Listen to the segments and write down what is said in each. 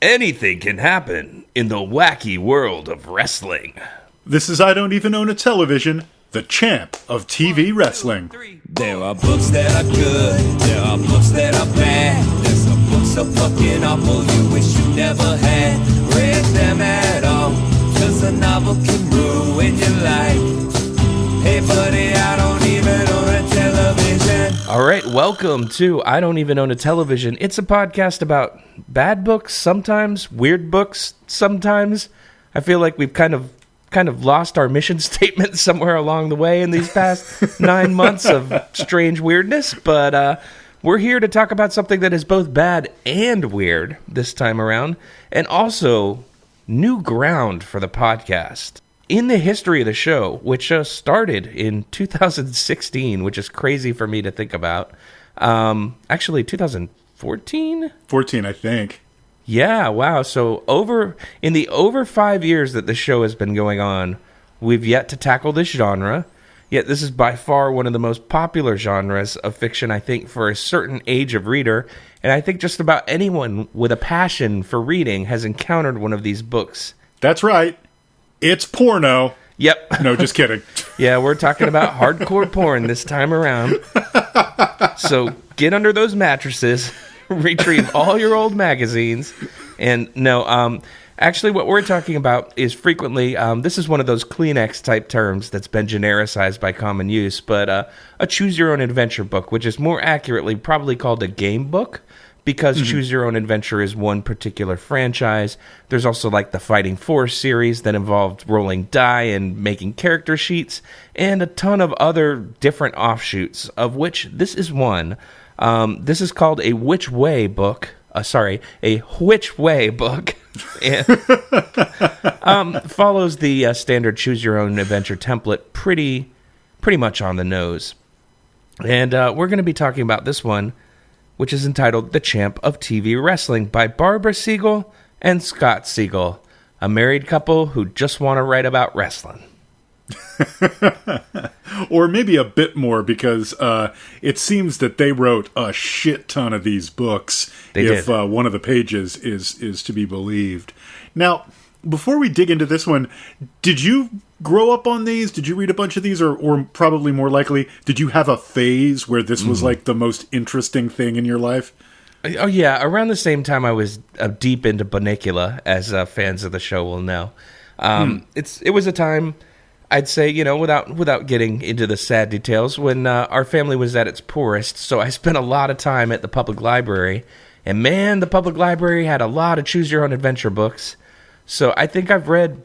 Anything can happen in the wacky world of wrestling. This is I Don't Even Own a Television, the champ of TV wrestling. There are books that are good, there are books that are bad. There's some books so fucking awful you wish you never had read them at all. Cause a novel can ruin your life. Hey buddy, I don't even own a television. All right, welcome to I Don't Even Own a Television. It's a podcast about bad books sometimes, weird books sometimes. I feel like we've kind of lost our mission statement somewhere along the way in these past 9 months of strange weirdness, but we're here to talk about something that is both bad and weird this time around, and also new ground for the podcast. In the history of the show, which started in 2016, which is crazy for me to think about, actually 2014? 14, I think. Yeah, wow. So in the over 5 years that the show has been going on, we've yet to tackle this genre. Yet this is by far one of the most popular genres of fiction, I think, for a certain age of reader. And I think just about anyone with a passion for reading has encountered one of these books. That's right. It's porno. Yep. No, just kidding. Yeah, we're talking about hardcore porn this time around. So get under those mattresses. Retrieve all your old magazines. And no, actually what we're talking about is frequently, this is one of those Kleenex type terms that's been genericized by common use, but a choose your own adventure book, which is more accurately probably called a game book, because choose your own adventure is one particular franchise. There's also like the Fighting Force series that involved rolling die and making character sheets, and a ton of other different offshoots, of which this is one. This is called a Which Way book. A Which Way book. And, follows the standard choose your own adventure template pretty much on the nose. And we're going to be talking about this one, which is entitled The Champ of TV Wrestling by Barbara Siegel and Scott Siegel, a married couple who just want to write about wrestling. Or maybe a bit more, because it seems that they wrote a shit ton of these books, if one of the pages is to be believed. Now, before we dig into this one, did you grow up on these? Did you read a bunch of these? Or probably more likely, did you have a phase where this was like the most interesting thing in your life? Oh, yeah. Around the same time I was deep into Bunnicula, as fans of the show will know. It was a time, I'd say, without getting into the sad details, when our family was at its poorest, so I spent a lot of time at the public library, and man, the public library had a lot of choose-your-own-adventure books, so I think I've read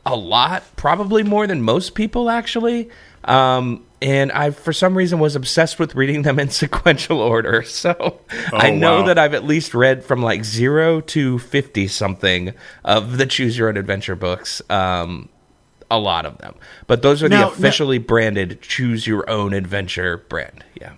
a lot, probably more than most people, actually, and I, for some reason, was obsessed with reading them in sequential order, so I know that I've at least read from, 0 to 50-something of the choose-your-own-adventure books, a lot of them. But those are the officially branded Choose Your Own Adventure brand. Yeah.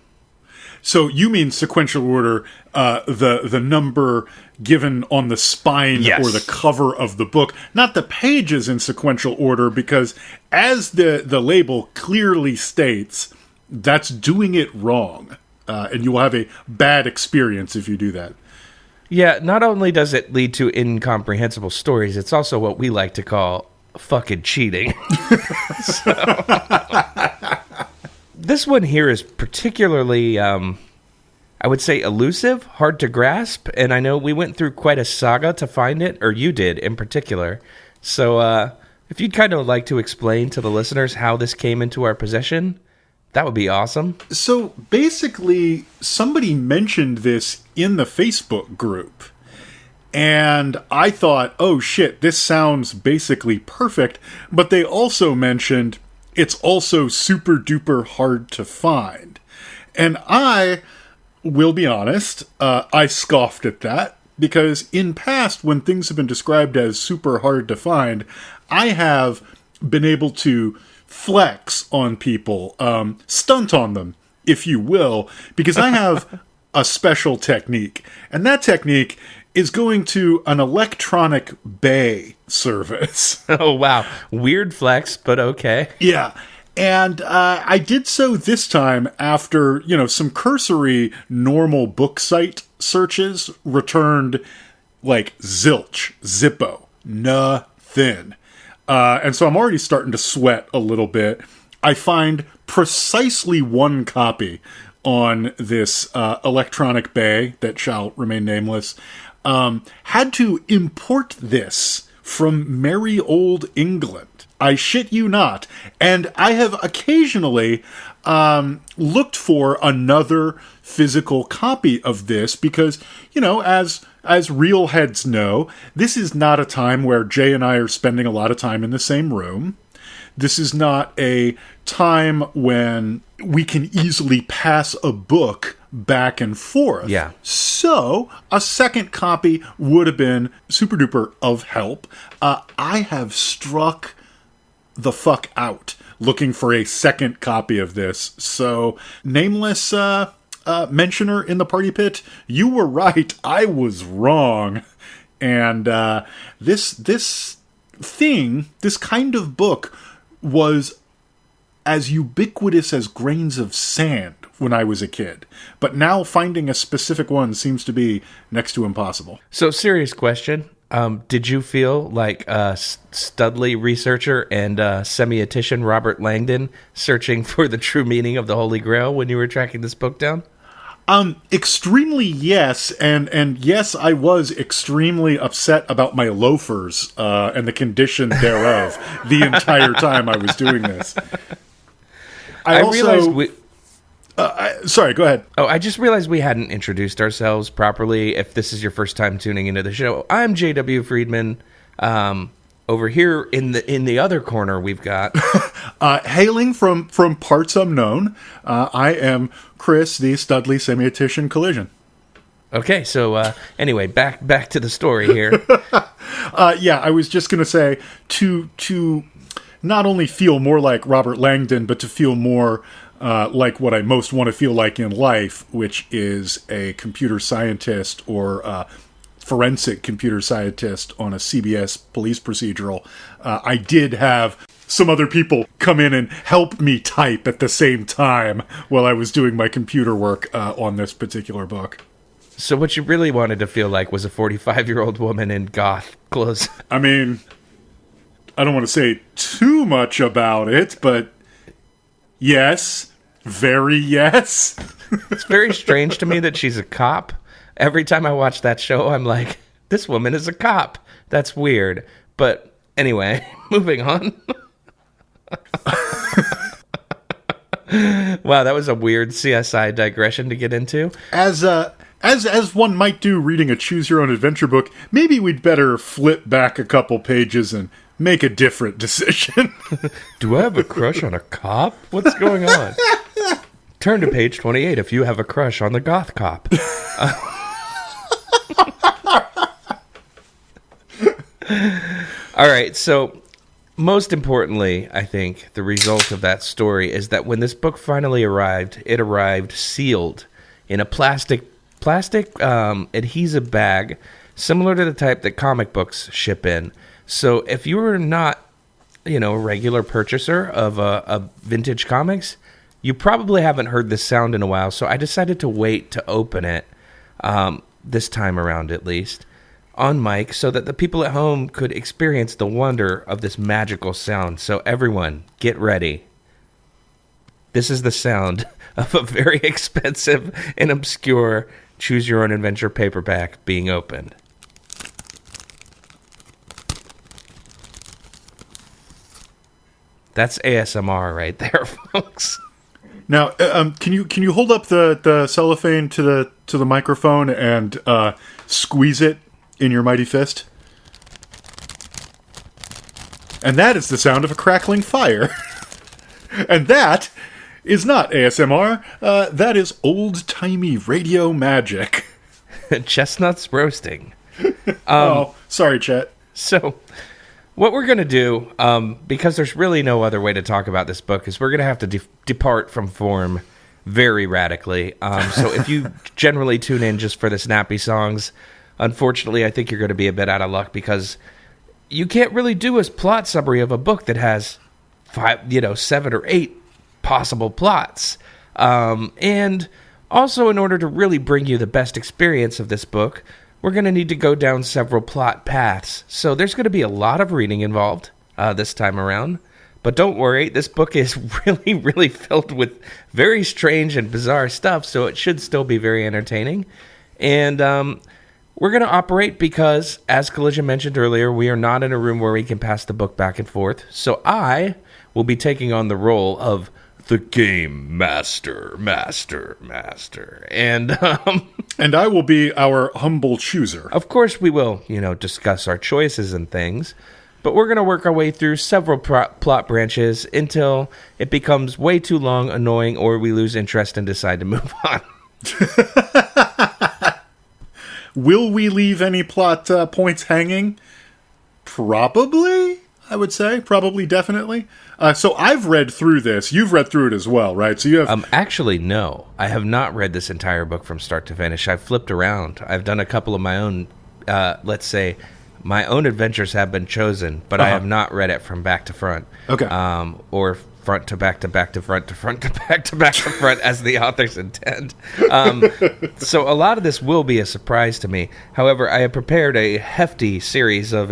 So you mean sequential order, the number given on the spine or the cover of the book, not the pages in sequential order, because as the label clearly states, that's doing it wrong. And you will have a bad experience if you do that. Yeah, not only does it lead to incomprehensible stories, it's also what we like to call fucking cheating. This one here is particularly, I would say, elusive, hard to grasp, and I know we went through quite a saga to find it, or you did in particular. So if you'd kind of like to explain to the listeners how this came into our possession, that would be awesome. So basically, somebody mentioned this in the Facebook group. And I thought, oh shit, this sounds basically perfect. But they also mentioned it's also super duper hard to find. And I will be honest, I scoffed at that. Because in past, when things have been described as super hard to find, I have been able to flex on people, stunt on them, if you will. Because I have a special technique. And that technique is going to an electronic bay service. Oh, wow. Weird flex, but okay. Yeah. And I did so this time after, some cursory normal book site searches returned Like, zilch, zippo, nothing. And so I'm already starting to sweat a little bit. I find precisely one copy on this electronic bay that shall remain nameless. Had to import this from merry old England. I shit you not. And I have occasionally looked for another physical copy of this because, you know, as real heads know, this is not a time where Jay and I are spending a lot of time in the same room. This is not a time when we can easily pass a book back and forth. Yeah. So, a second copy would have been super duper of help. I have struck the fuck out looking for a second copy of this. So, nameless mentioner in the party pit, you were right. I was wrong. And this kind of book was as ubiquitous as grains of sand when I was a kid. But now finding a specific one seems to be next to impossible. So, serious question. Did you feel like Studley researcher and semiotician Robert Langdon searching for the true meaning of the Holy Grail when you were tracking this book down? Extremely yes, and yes, I was extremely upset about my loafers and the condition thereof the entire time I was doing this. I realized sorry, go ahead. Oh, I just realized we hadn't introduced ourselves properly. If this is your first time tuning into the show, I'm J.W. Friedman. Over here in the other corner, we've got hailing from parts unknown. I am Chris, the Studley semiotician Clsn. Okay, so anyway, back to the story here. Yeah, I was just gonna say to not only feel more like Robert Langdon, but to feel more like what I most want to feel like in life, which is a computer scientist or forensic computer scientist on a CBS police procedural. I did have some other people come in and help me type at the same time while I was doing my computer work on this particular book. So what you really wanted to feel like was a 45-year-old woman in goth clothes. I mean, I don't want to say too much about it, but yes, very yes. It's very strange to me that she's a cop. Every time I watch that show, I'm like, this woman is a cop. That's weird. But anyway, moving on. Wow, that was a weird CSI digression to get into. As one might do reading a choose-your-own-adventure book, maybe we'd better flip back a couple pages and make a different decision. Do I have a crush on a cop? What's going on? Turn to page 28 if you have a crush on the goth cop. All right, so most importantly, I think the result of that story is that when this book finally arrived, it arrived sealed in a plastic adhesive bag, similar to the type that comic books ship in. So if you were not, a regular purchaser of vintage comics, you probably haven't heard this sound in a while. So I decided to wait to open it, this time around at least, on mic, so that the people at home could experience the wonder of this magical sound. So everyone, get ready. This is the sound of a very expensive and obscure choose-your-own-adventure paperback being opened. That's ASMR right there, folks. Now, can you hold up the cellophane to the microphone and squeeze it in your mighty fist? And that is the sound of a crackling fire. And that is not ASMR. That is old-timey radio magic. Chestnuts roasting. Oh, sorry, Chet. So, what we're going to do, because there's really no other way to talk about this book, is we're going to have to depart from form very radically. So if you generally tune in just for the snappy songs, unfortunately, I think you're going to be a bit out of luck, because you can't really do a plot summary of a book that has 7 or 8 possible plots. And also, in order to really bring you the best experience of this book, we're going to need to go down several plot paths. So there's going to be a lot of reading involved this time around. But don't worry, this book is really, really filled with very strange and bizarre stuff, so it should still be very entertaining. And we're going to operate because, as Clsn mentioned earlier, we are not in a room where we can pass the book back and forth. So I will be taking on the role of the game master. And and I will be our humble chooser. Of course we will, discuss our choices and things. But we're going to work our way through several plot branches until it becomes way too long, annoying, or we lose interest and decide to move on. Will we leave any plot points hanging? Probably, I would say. Probably, definitely. So I've read through this. You've read through it as well, right? So you have... Actually, no. I have not read this entire book from start to finish. I've flipped around. I've done a couple of my own, let's say... My own adventures have been chosen, but I have not read it from back to front. Okay. Or front to back to back to front to front to back to back to front, as the authors intend. So a lot of this will be a surprise to me. However, I have prepared a hefty series of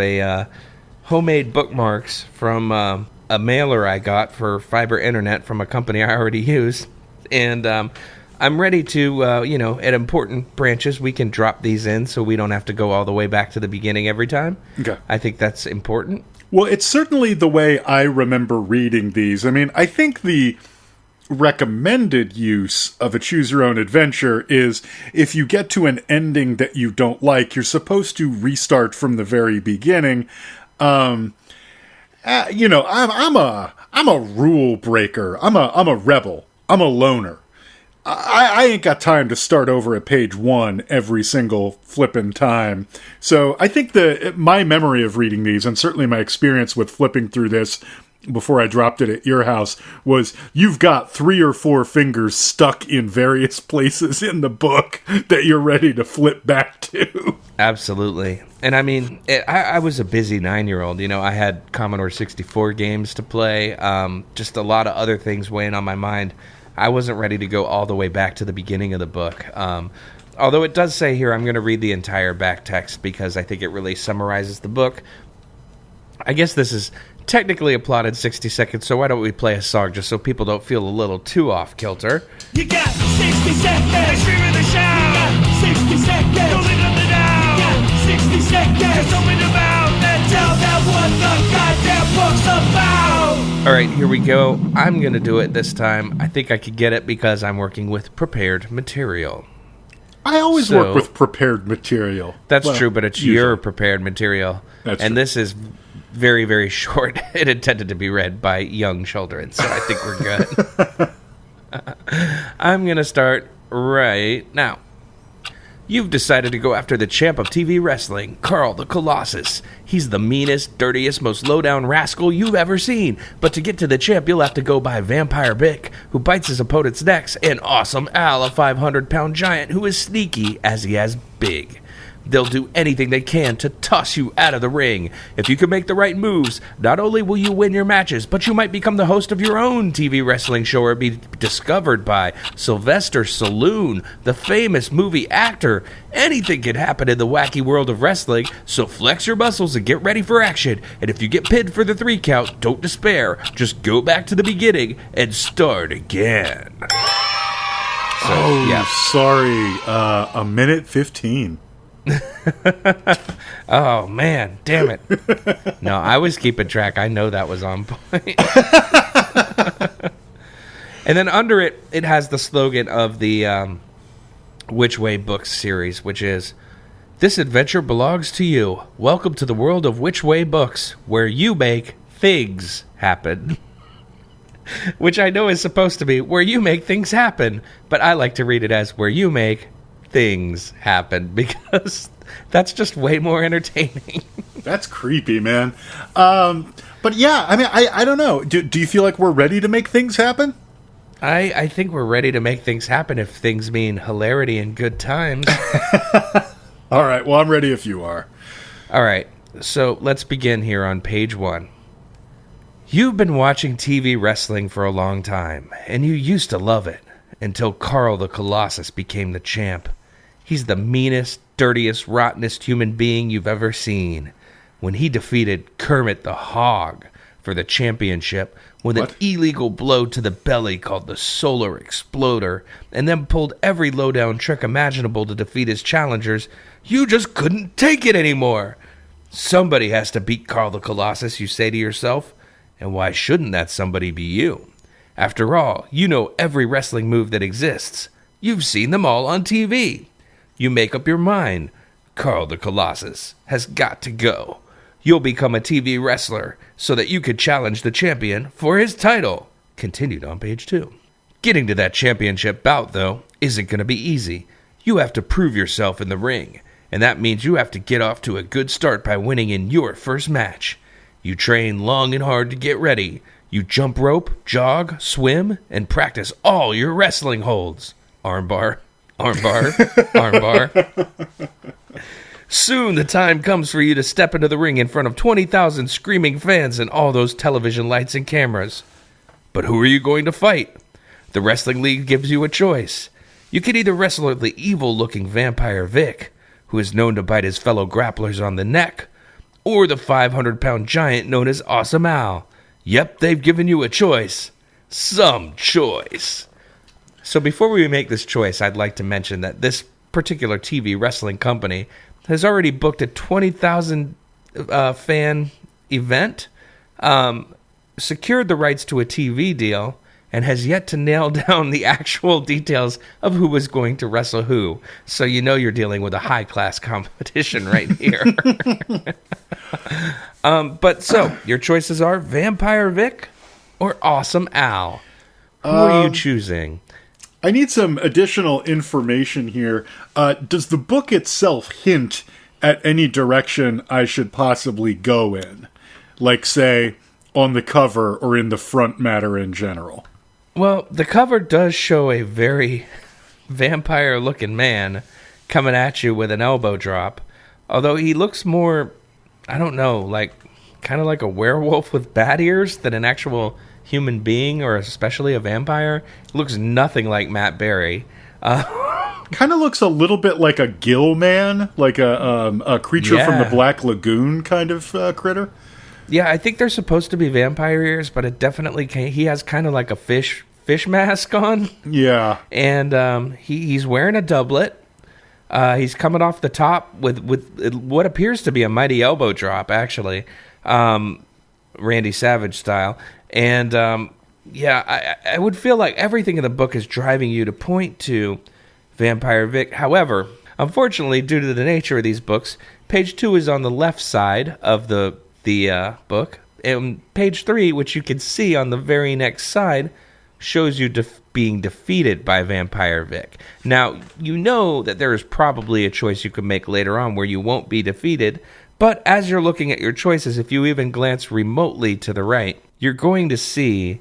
homemade bookmarks from a mailer I got for fiber internet from a company I already use. And I'm ready to, at important branches, we can drop these in so we don't have to go all the way back to the beginning every time. Okay. I think that's important. Well, it's certainly the way I remember reading these. I mean, I think the recommended use of a choose your own adventure is if you get to an ending that you don't like, you're supposed to restart from the very beginning. I'm a rule breaker. I'm a rebel. I'm a loner. I ain't got time to start over at page 1 every single flippin' time. So I think my memory of reading these, and certainly my experience with flipping through this before I dropped it at your house, was you've got 3 or 4 fingers stuck in various places in the book that you're ready to flip back to. Absolutely. And I mean, I was a busy 9-year-old. I had Commodore 64 games to play, just a lot of other things weighing on my mind. I wasn't ready to go all the way back to the beginning of the book. Although it does say here, I'm going to read the entire back text because I think it really summarizes the book. I guess this is technically a plot in 60 seconds, so why don't we play a song just so people don't feel a little too off kilter. You got 60 seconds, screaming the shout. You got 60 seconds, don't leave nothing out. You got 60 seconds, open your mouth and tell them what the goddamn book's about. All right, here we go. I'm going to do it this time. I think I could get it because I'm working with prepared material. I always work with prepared material. That's true, but it's your prepared material. That's and true. This is very, very short. It intended to be read by young children, so I think we're good. I'm going to start right now. You've decided to go after the champ of TV wrestling, Carl the Colossus. He's the meanest, dirtiest, most low-down rascal you've ever seen. But to get to the champ, you'll have to go by Vampire Bick, who bites his opponent's necks, and Awesome Al, a 500-pound giant who is sneaky as he has big. They'll do anything they can to toss you out of the ring. If you can make the right moves, not only will you win your matches, but you might become the host of your own TV wrestling show or be discovered by Sylvester Stallone, the famous movie actor. Anything can happen in the wacky world of wrestling, so flex your muscles and get ready for action. And if you get pinned for the 3 count, don't despair. Just go back to the beginning and start again. Sorry. A minute 15. Oh, man. Damn it. No, I was keeping track. I know that was on point. And then under it, it has the slogan of the Which Way Books series, which is, "This adventure belongs to you. Welcome to the world of Which Way Books, where you make things happen." Which I know is supposed to be where you make things happen, but I like to read it as where you make things happen because that's just way more entertaining. That's creepy, man. But yeah, I mean, I don't know. Do you feel like we're ready to make things happen? I think we're ready to make things happen if things mean hilarity and good times. All right, well, I'm ready if you are. All right, so let's begin here on page 1. You've been watching TV wrestling for a long time, and you used to love it, until Carl the Colossus became the champ. He's the meanest, dirtiest, rottenest human being you've ever seen when he defeated Kermit the Hog for the championship with an illegal blow to the belly called the Solar Exploder, and then pulled every lowdown trick imaginable to defeat his challengers, you just couldn't take it anymore. Somebody has to beat Carl the Colossus, you say to yourself, and why shouldn't that somebody be you? After all, you know every wrestling move that exists. You've seen them all on TV. You make up your mind. Carl the Colossus has got to go. You'll become a TV wrestler so that you could challenge the champion for his title. Continued on page 2. Getting to that championship bout, though, isn't going to be easy. You have to prove yourself in the ring, and that means you have to get off to a good start by winning in your first match. You train long and hard to get ready. You jump rope, jog, swim, and practice all your wrestling holds. Armbar, armbar, armbar. Soon the time comes for you to step into the ring in front of 20,000 screaming fans and all those television lights and cameras. But who are you going to fight? The Wrestling League gives you a choice. You can either wrestle the evil-looking Vampire Vic, who is known to bite his fellow grapplers on the neck, or the 500-pound giant known as Awesome Al. Yep, they've given you a choice. Some choice. So before we make this choice, I'd like to mention that this particular TV wrestling company has already booked a 20,000 fan event, secured the rights to a TV deal, and has yet to nail down the actual details of who was going to wrestle who. So you know you're dealing with a high-class competition right here. But so, your choices are Vampire Vic or Awesome Al. Who are you choosing? I need some additional information here. Does the book itself hint at any direction I should possibly go in? Like, say, on the cover or in the front matter in general? Well, the cover does show a very vampire-looking man coming at you with an elbow drop. Although he looks more, I don't know, like kind of like a werewolf with bat ears than an actual human being, or especially a vampire. He looks nothing like Matt Berry. Kind of looks a little bit like a gill man, like a creature from the Black Lagoon kind of critter. Yeah, I think they're supposed to be vampire ears, but it definitely can't. He has kind of like a fish mask on. Yeah. And he's wearing a doublet. He's coming off the top with what appears to be a mighty elbow drop, actually. Randy Savage style. And, I would feel like everything in the book is driving you to point to Vampire Vic. However, unfortunately, due to the nature of these books, page 2 is on the left side of the book, and page 3, which you can see on the very next side, shows you being defeated by Vampire Vic. Now, you know that there is probably a choice you can make later on where you won't be defeated, but as you're looking at your choices, if you even glance remotely to the right, you're going to see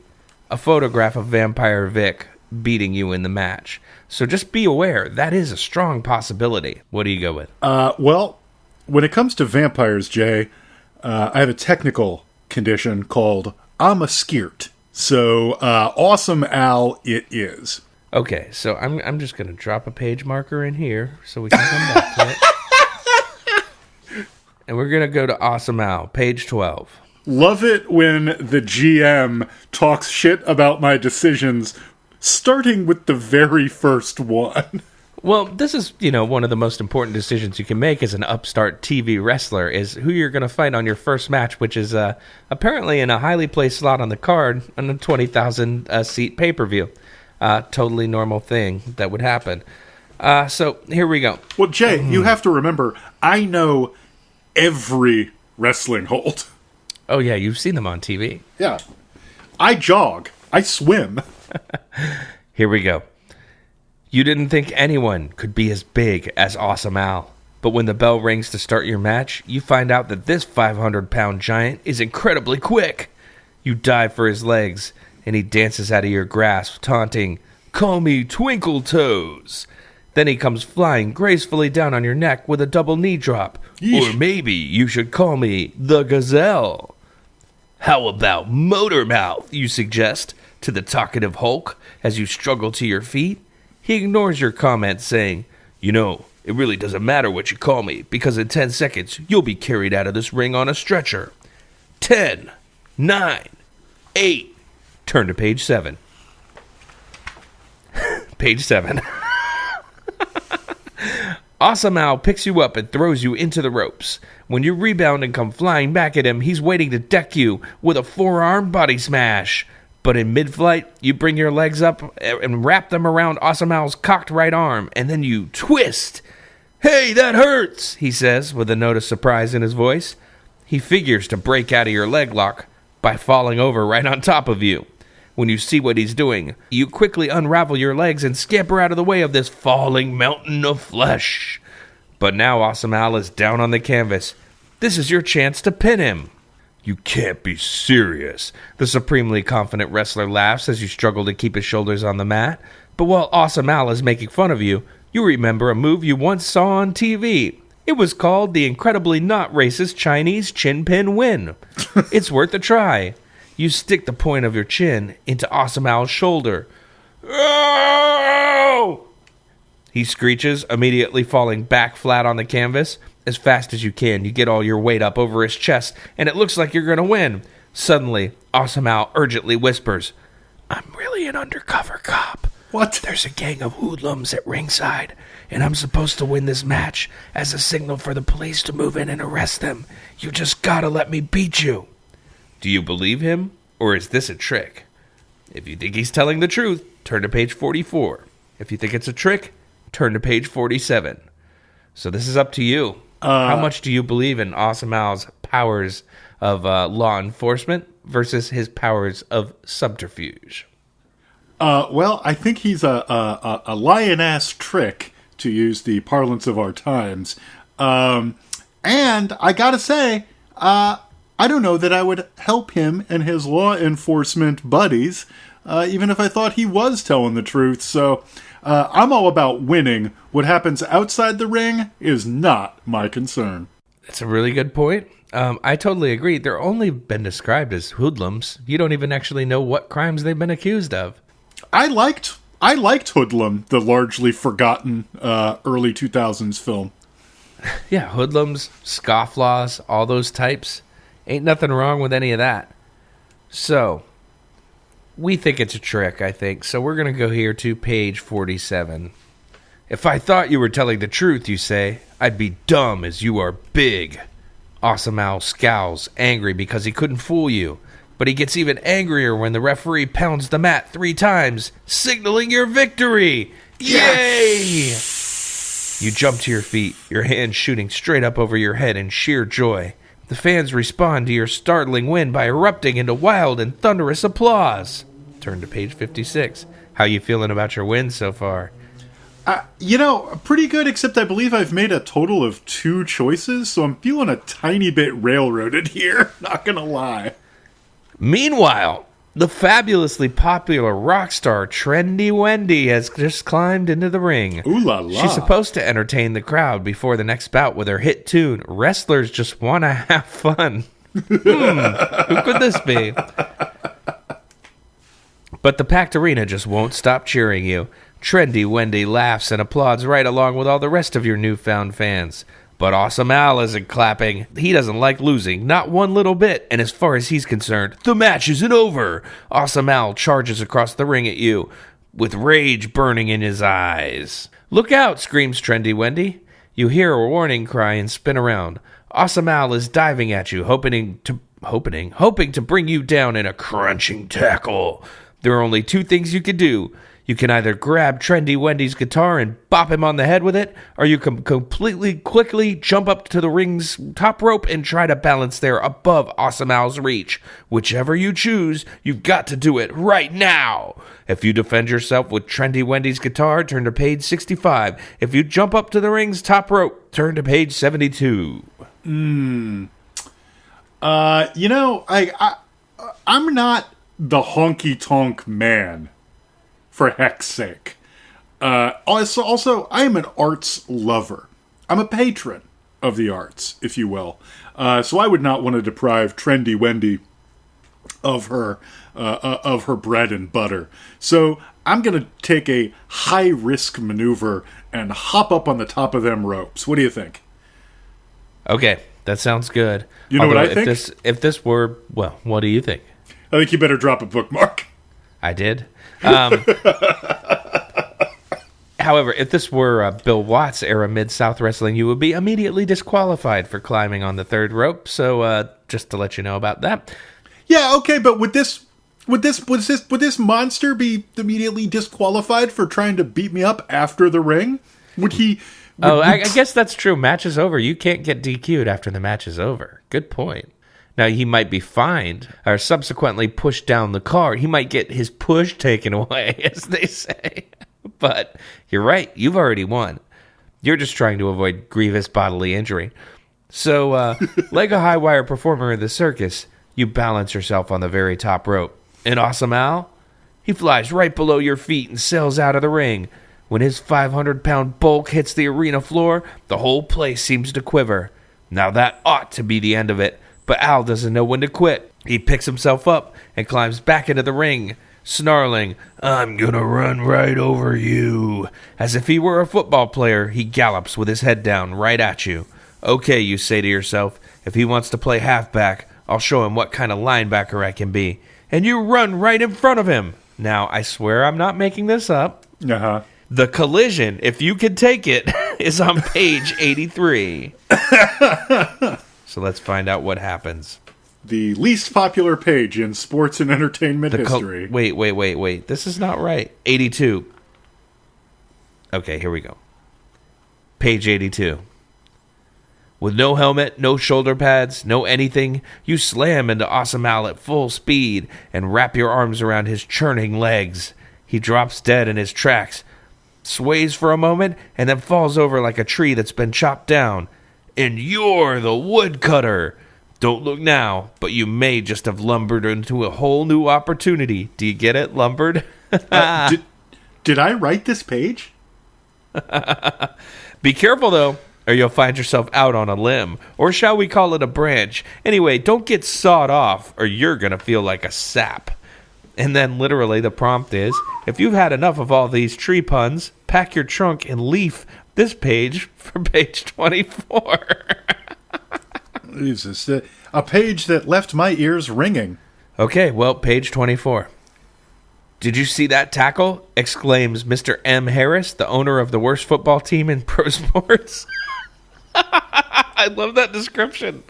a photograph of Vampire Vic beating you in the match. So just be aware, that is a strong possibility. What do you go with? Well, when it comes to vampires, Jay, I have a technical condition called I'm a skeert. So, Awesome Al it is. Okay, so I'm just going to drop a page marker in here so we can come back to it. And we're going to go to Awesome Al, page 12. Love it when the GM talks shit about my decisions, starting with the very first one. Well, this is, one of the most important decisions you can make as an upstart TV wrestler is who you're going to fight on your first match, which is apparently in a highly placed slot on the card on a 20,000 seat pay-per-view. Totally normal thing that would happen. So here we go. Well, Jay, you have to remember, I know every wrestling hold. Oh, yeah, you've seen them on TV. Yeah. I jog. I swim. Here we go. You didn't think anyone could be as big as Awesome Al. But when the bell rings to start your match, you find out that this 500-pound giant is incredibly quick. You dive for his legs, and he dances out of your grasp, taunting, "Call me Twinkle Toes." Then he comes flying gracefully down on your neck with a double knee drop. Yeesh. Or maybe you should call me the Gazelle. How about Motor Mouth, you suggest, to the talkative Hulk as you struggle to your feet. He ignores your comment, saying, It really doesn't matter what you call me, because in 10 seconds, you'll be carried out of this ring on a stretcher. 10, 9, 8. Turn to page 7. Page 7. Awesome Al picks you up and throws you into the ropes. When you rebound and come flying back at him, he's waiting to deck you with a forearm body smash. But in mid-flight, you bring your legs up and wrap them around Awesome Al's cocked right arm, and then you twist. "Hey, that hurts," he says with a note of surprise in his voice. He figures to break out of your leg lock by falling over right on top of you. When you see what he's doing, you quickly unravel your legs and scamper out of the way of this falling mountain of flesh. But now Awesome Al is down on the canvas. This is your chance to pin him. "You can't be serious." The supremely confident wrestler laughs as you struggle to keep his shoulders on the mat. But while Awesome Al is making fun of you, you remember a move you once saw on TV. It was called the incredibly not racist Chinese chin pin win. It's worth a try. You stick the point of your chin into Awesome Al's shoulder. "Oh!" He screeches, immediately falling back flat on the canvas. As fast as you can, you get all your weight up over his chest, and it looks like you're going to win. Suddenly, Awesome Al urgently whispers, "I'm really an undercover cop. What? There's a gang of hoodlums at ringside, and I'm supposed to win this match as a signal for the police to move in and arrest them. You just gotta let me beat you." Do you believe him, or is this a trick? If you think he's telling the truth, turn to page 44. If you think it's a trick, turn to page 47. So this is up to you. How much do you believe in Awesome Al's powers of law enforcement versus his powers of subterfuge? Well, I think he's a lion-ass trick, to use the parlance of our times. And I gotta say, I don't know that I would help him and his law enforcement buddies, even if I thought he was telling the truth. So I'm all about winning. What happens outside the ring is not my concern. That's a really good point. I totally agree. They're only been described as hoodlums. You don't even actually know what crimes they've been accused of. I liked Hoodlum, the largely forgotten early 2000s film. Yeah, hoodlums, scofflaws, all those types. Ain't nothing wrong with any of that. So, we think it's a trick, I think. So we're going to go here to page 47. "If I thought you were telling the truth," you say, "I'd be dumb as you are big." Awesome Al scowls, angry because he couldn't fool you. But he gets even angrier when the referee pounds the mat 3 times, signaling your victory. Yay! You jump to your feet, your hands shooting straight up over your head in sheer joy. The fans respond to your startling win by erupting into wild and thunderous applause. Turn to page 56. How you feeling about your win so far? Pretty good, except I believe I've made a total of 2 choices, so I'm feeling a tiny bit railroaded here, not gonna lie. Meanwhile, the fabulously popular rock star Trendy Wendy has just climbed into the ring. Ooh la la. She's supposed to entertain the crowd before the next bout with her hit tune, "Wrestlers Just Wanna Have Fun." Who could this be? But the packed arena just won't stop cheering you. Trendy Wendy laughs and applauds right along with all the rest of your newfound fans. But Awesome Al isn't clapping. He doesn't like losing, not one little bit, and as far as he's concerned, the match isn't over. Awesome Al charges across the ring at you, with rage burning in his eyes. "Look out!" screams Trendy Wendy. You hear a warning cry and spin around. Awesome Al is diving at you, hoping to bring you down in a crunching tackle. There are only 2 things you can do. You can either grab Trendy Wendy's guitar and bop him on the head with it, or you can quickly jump up to the ring's top rope and try to balance there above Awesome Al's reach. Whichever you choose, you've got to do it right now. If you defend yourself with Trendy Wendy's guitar, turn to page 65. If you jump up to the ring's top rope, turn to page 72. I'm not the honky-tonk man. For heck's sake. Also, I am an arts lover. I'm a patron of the arts, if you will. So I would not want to deprive Trendy Wendy of her bread and butter. So I'm going to take a high risk maneuver and hop up on the top of them ropes. What do you think? Okay, that sounds good. You know what I think? If this were, well, what do you think? I think you better drop a bookmark. I did. However, if this were Bill Watts era Mid-South Wrestling, you would be immediately disqualified for climbing on the third rope. So just to let you know about that. Yeah, okay, but would this monster be immediately disqualified for trying to beat me up after the ring? Would he? I guess that's true. Match is over. You can't get DQ'd after the match is over. Good point. Now, he might be fined or subsequently pushed down the card. He might get his push taken away, as they say. But you're right. You've already won. You're just trying to avoid grievous bodily injury. So, like a high-wire performer in the circus, you balance yourself on the very top rope. And Awesome Al? He flies right below your feet and sails out of the ring. When his 500-pound bulk hits the arena floor, the whole place seems to quiver. Now that ought to be the end of it, but Al doesn't know when to quit. He picks himself up and climbs back into the ring, snarling, "I'm gonna run right over you." As if he were a football player, he gallops with his head down right at you. Okay, you say to yourself, if he wants to play halfback, I'll show him what kind of linebacker I can be. And you run right in front of him. Now, I swear I'm not making this up. Uh-huh. The collision, if you can take it, is on page 83. So let's find out what happens. The least popular page in sports and entertainment history. Wait. This is not right. 82. Okay, here we go. Page 82. With no helmet, no shoulder pads, no anything, you slam into Awesome Al at full speed and wrap your arms around his churning legs. He drops dead in his tracks, sways for a moment, and then falls over like a tree that's been chopped down. And you're the woodcutter. Don't look now, but you may just have lumbered into a whole new opportunity. Do you get it, lumbered? Did I write this page? Be careful, though, or you'll find yourself out on a limb. Or shall we call it a branch? Anyway, don't get sawed off, or you're going to feel like a sap. And then literally the prompt is, if you've had enough of all these tree puns, pack your trunk and leaf this page for page 24. Jesus, a page that left my ears ringing. Okay, well, page 24. Did you see that tackle? Exclaims Mr. M. Harris, the owner of the worst football team in pro sports. I love that description.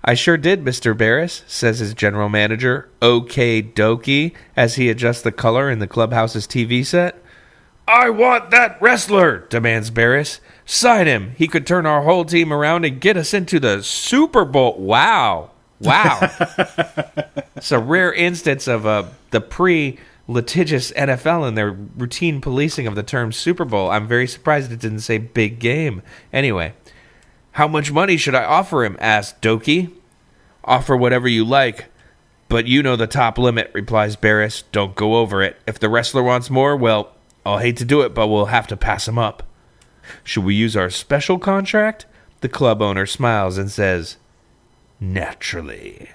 I sure did, Mr. Barris, says his general manager, OK Dokie, as he adjusts the color in the clubhouse's TV set. I want that wrestler, demands Barris. Sign him. He could turn our whole team around and get us into the Super Bowl. Wow. It's a rare instance of the pre-litigious NFL and their routine policing of the term Super Bowl. I'm very surprised it didn't say big game. Anyway, how much money should I offer him? Asked Dokie. Offer whatever you like, but you know the top limit, replies Barris. Don't go over it. If the wrestler wants more, well, I'll hate to do it, but we'll have to pass him up. Should we use our special contract? The club owner smiles and says, naturally.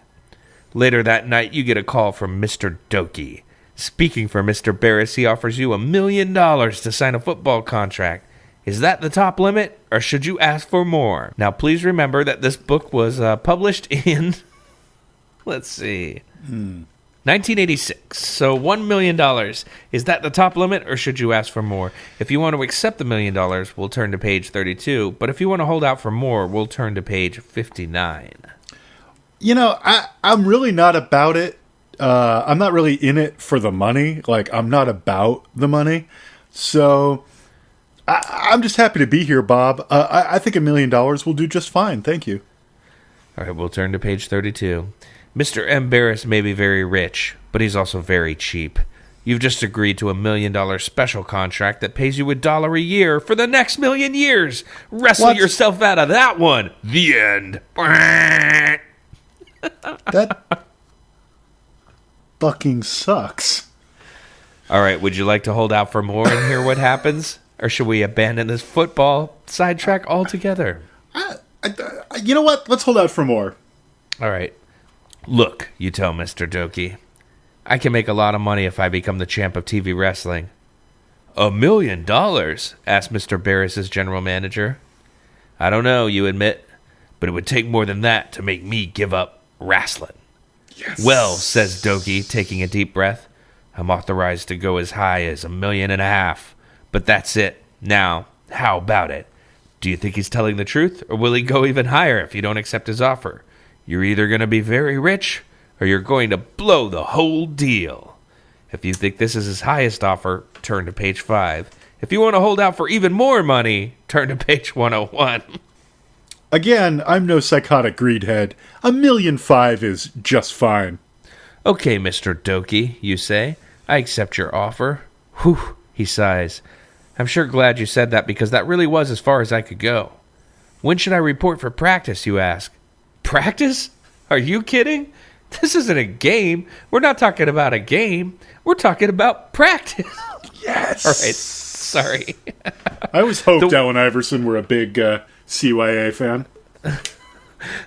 Later that night, you get a call from Mr. Dokie. Speaking for Mr. Barris, he offers you $1 million to sign a football contract. Is that the top limit, or should you ask for more? Now, please remember that this book was published in, let's see, 1986. So $1 million. Is that the top limit, or should you ask for more? If you want to accept the $1 million, we'll turn to page 32. But if you want to hold out for more, we'll turn to page 59. You know, I'm really not about it. I'm not really in it for the money. Like, I'm not about the money. So I'm just happy to be here, Bob. I think $1 million will do just fine. Thank you. All right, we'll turn to page 32. Mr. M. Barris may be very rich, but he's also very cheap. You've just agreed to $1 million special contract that pays you $1 a year for the next 1,000,000 years. Wrestle yourself out of that one. The end. That fucking sucks. All right, would you like to hold out for more and hear what happens? Or should we abandon this football sidetrack altogether? You know what? Let's hold out for more. All right. Look, you tell Mr. Doki, I can make a lot of money if I become the champ of TV wrestling. $1 million? Asked Mr. Barris's general manager. I don't know, you admit, but it would take more than that to make me give up wrestling. Yes. Well, says Doki, taking a deep breath, I'm authorized to go as high as $1.5 million, but that's it. Now, how about it? Do you think he's telling the truth, or will he go even higher if you don't accept his offer? You're either going to be very rich, or you're going to blow the whole deal. If you think this is his highest offer, turn to page 5. If you want to hold out for even more money, turn to page 101. Again, I'm no psychotic greedhead. $1.5 million is just fine. Okay, Mr. Doki, you say. I accept your offer. Whew, he sighs. I'm sure glad you said that because that really was as far as I could go. When should I report for practice, you ask? Practice? Are you kidding? This isn't a game. We're not talking about a game. We're talking about practice. Yes! All right, sorry. I always hoped Allen Iverson were a big CYA fan.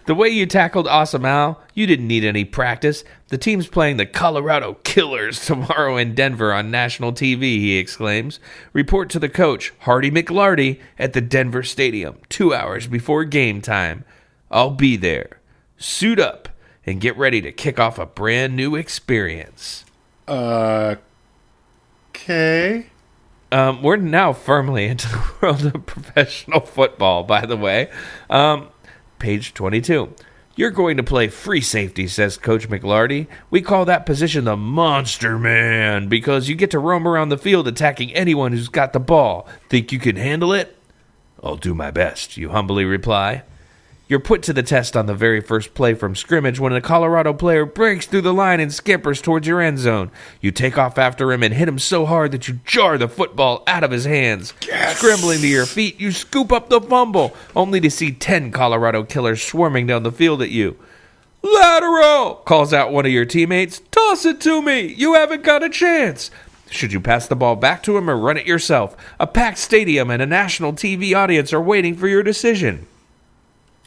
The way you tackled Awesome Al, you didn't need any practice. The team's playing the Colorado Killers tomorrow in Denver on national TV, he exclaims. Report to the coach, Hardy McLarty, at the Denver Stadium 2 hours before game time. I'll be there. Suit up and get ready to kick off a brand new experience. Okay. We're now firmly into the world of professional football, by the way. Page 22. You're going to play free safety, says Coach McLarty. We call that position the Monster Man because you get to roam around the field attacking anyone who's got the ball. Think you can handle it? I'll do my best, you humbly reply. You're put to the test on the very first play from scrimmage when a Colorado player breaks through the line and scampers towards your end zone. You take off after him and hit him so hard that you jar the football out of his hands. Yes! Scrambling to your feet, you scoop up the fumble, only to see 10 Colorado killers swarming down the field at you. Lateral! Calls out one of your teammates. Toss it to me! You haven't got a chance! Should you pass the ball back to him or run it yourself? A packed stadium and a national TV audience are waiting for your decision.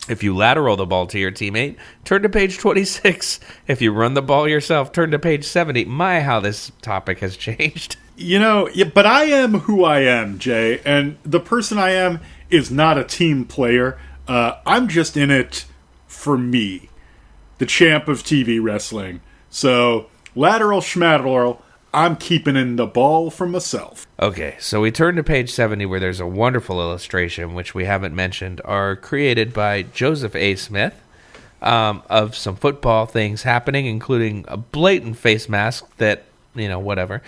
If you lateral the ball to your teammate, turn to page 26. If you run the ball yourself, turn to page 70. My, how this topic has changed. You know, but I am who I am, Jay, and the person I am is not a team player. I'm just in it for me, the champ of TV wrestling. So, lateral schmateral, I'm keeping in the ball for myself. Okay, so we turn to page 70 where there's a wonderful illustration, which we haven't mentioned, are created by Joseph A. Smith of some football things happening, including a blatant face mask that, you know, whatever.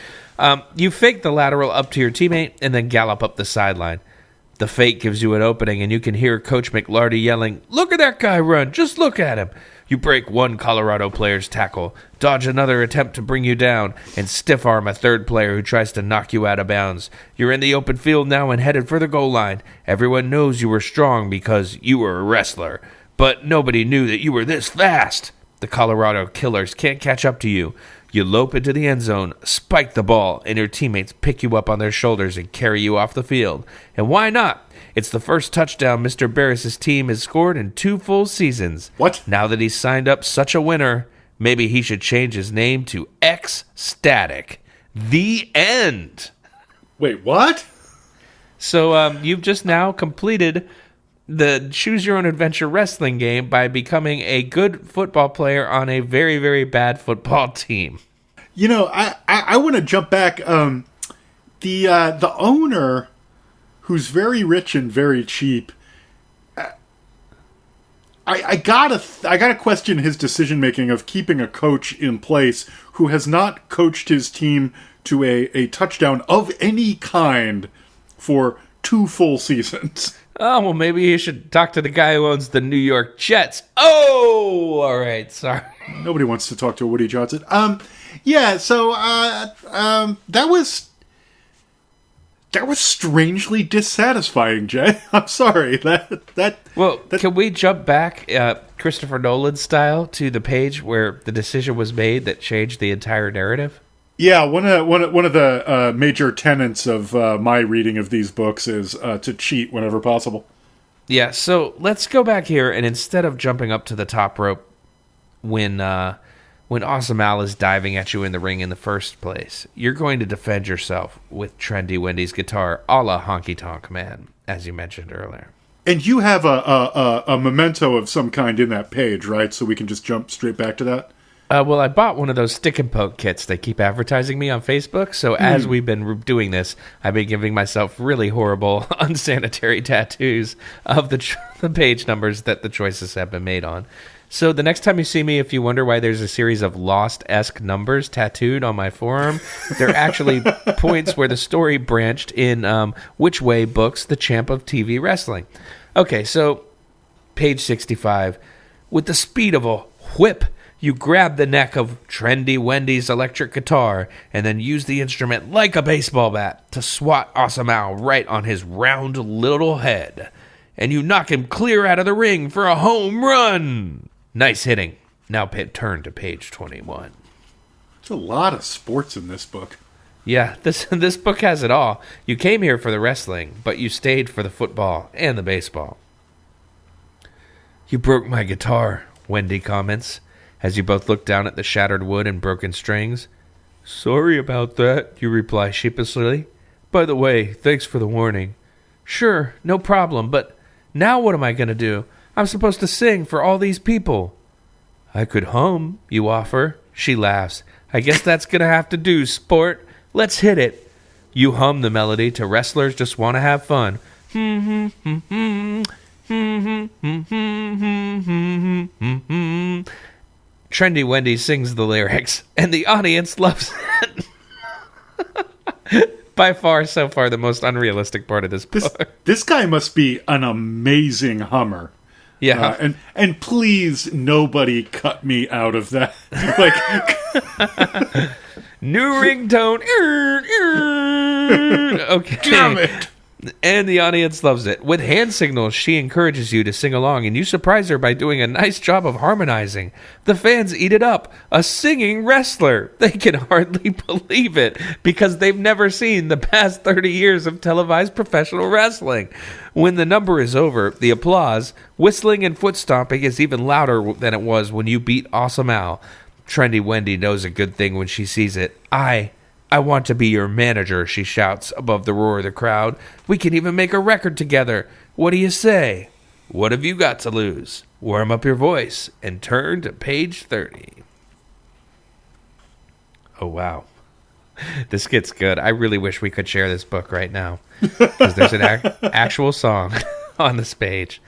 You fake the lateral up to your teammate and then gallop up the sideline. The fake gives you an opening, and you can hear Coach McLarty yelling, "Look at that guy run! Just look at him!" You break one Colorado player's tackle, dodge another attempt to bring you down, and stiff-arm a third player who tries to knock you out of bounds. You're in the open field now and headed for the goal line. Everyone knows you were strong because you were a wrestler, but nobody knew that you were this fast. The Colorado Killers can't catch up to you. You lope into the end zone, spike the ball, and your teammates pick you up on their shoulders and carry you off the field. And why not? It's the first touchdown Mr. Barris's team has scored in 2 full seasons. What? Now that he's signed up such a winner, maybe he should change his name to X-Static. The end. Wait, what? So you've just now completed the Choose Your Own Adventure wrestling game by becoming a good football player on a very, very bad football team. You know, I want to jump back. The owner, who's very rich and very cheap, I gotta question his decision making of keeping a coach in place who has not coached his team to a touchdown of any kind for 2 full seasons. Oh, well, maybe you should talk to the guy who owns the New York Jets. Oh, all right, sorry. Nobody wants to talk to Woody Johnson. Yeah, so that was strangely dissatisfying, Jay. I'm sorry. Can we jump back, Christopher Nolan style, to the page where the decision was made that changed the entire narrative? Yeah, one of the major tenets of my reading of these books is to cheat whenever possible. Yeah, so let's go back here, and instead of jumping up to the top rope, when Awesome Al is diving at you in the ring in the first place. You're going to defend yourself with Trendy Wendy's guitar, a la Honky Tonk Man, as you mentioned earlier. And you have a memento of some kind in that page, right? So we can just jump straight back to that? Well, I bought one of those stick and poke kits they keep advertising me on Facebook. So as we've been doing this, I've been giving myself really horrible, unsanitary tattoos of the page numbers that the choices have been made on. So the next time you see me, if you wonder why there's a series of Lost-esque numbers tattooed on my forearm, they're actually points where the story branched in Which Way books, The Champ of TV Wrestling. Okay, so page 65. With the speed of a whip, you grab the neck of Trendy Wendy's electric guitar and then use the instrument like a baseball bat to swat Awesome Al right on his round little head. And you knock him clear out of the ring for a home run. Nice hitting. Now turn to page 21. There's a lot of sports in this book. Yeah, this book has it all. You came here for the wrestling, but you stayed for the football and the baseball. You broke my guitar, Wendy comments, as you both look down at the shattered wood and broken strings. Sorry about that, you reply sheepishly. By the way, thanks for the warning. Sure, no problem, but now what am I going to do? I'm supposed to sing for all these people. I could hum, you offer. She laughs. I guess that's going to have to do, sport. Let's hit it. You hum the melody to Wrestlers Just Want to Have Fun. Trendy Wendy sings the lyrics, and the audience loves it. By far, so far, the most unrealistic part of this book. This guy must be an amazing hummer. Yeah. And please, nobody cut me out of that. Like, new ringtone. Okay. Damn it. And the audience loves it. With hand signals, she encourages you to sing along, and you surprise her by doing a nice job of harmonizing. The fans eat it up. A singing wrestler. They can hardly believe it, because they've never seen the past 30 years of televised professional wrestling. When the number is over, the applause, whistling, and foot stomping is even louder than it was when you beat Awesome Al. Trendy Wendy knows a good thing when she sees it. I want to be your manager, she shouts above the roar of the crowd. We can even make a record together. What do you say? What have you got to lose? Warm up your voice and turn to page 30. Oh, wow. This gets good. I really wish we could share this book right now, because there's an actual song on this page.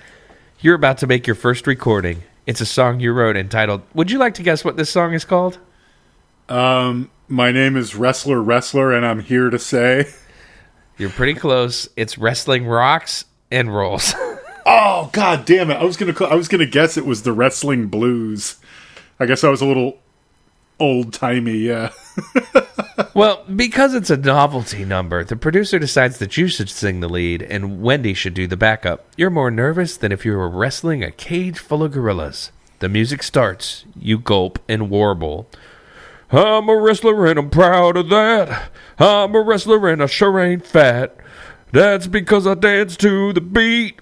You're about to make your first recording. It's a song you wrote entitled, would you like to guess what this song is called? My name is Wrestler, and I'm here to say... You're pretty close. It's Wrestling Rocks and Rolls. Oh, god damn it. I was gonna guess it was the Wrestling Blues. I guess I was a little old-timey, yeah. Well, because it's a novelty number, the producer decides that you should sing the lead and Wendy should do the backup. You're more nervous than if you were wrestling a cage full of gorillas. The music starts. You gulp and warble. I'm a wrestler and I'm proud of that. I'm a wrestler and I sure ain't fat. That's because I dance to the beat.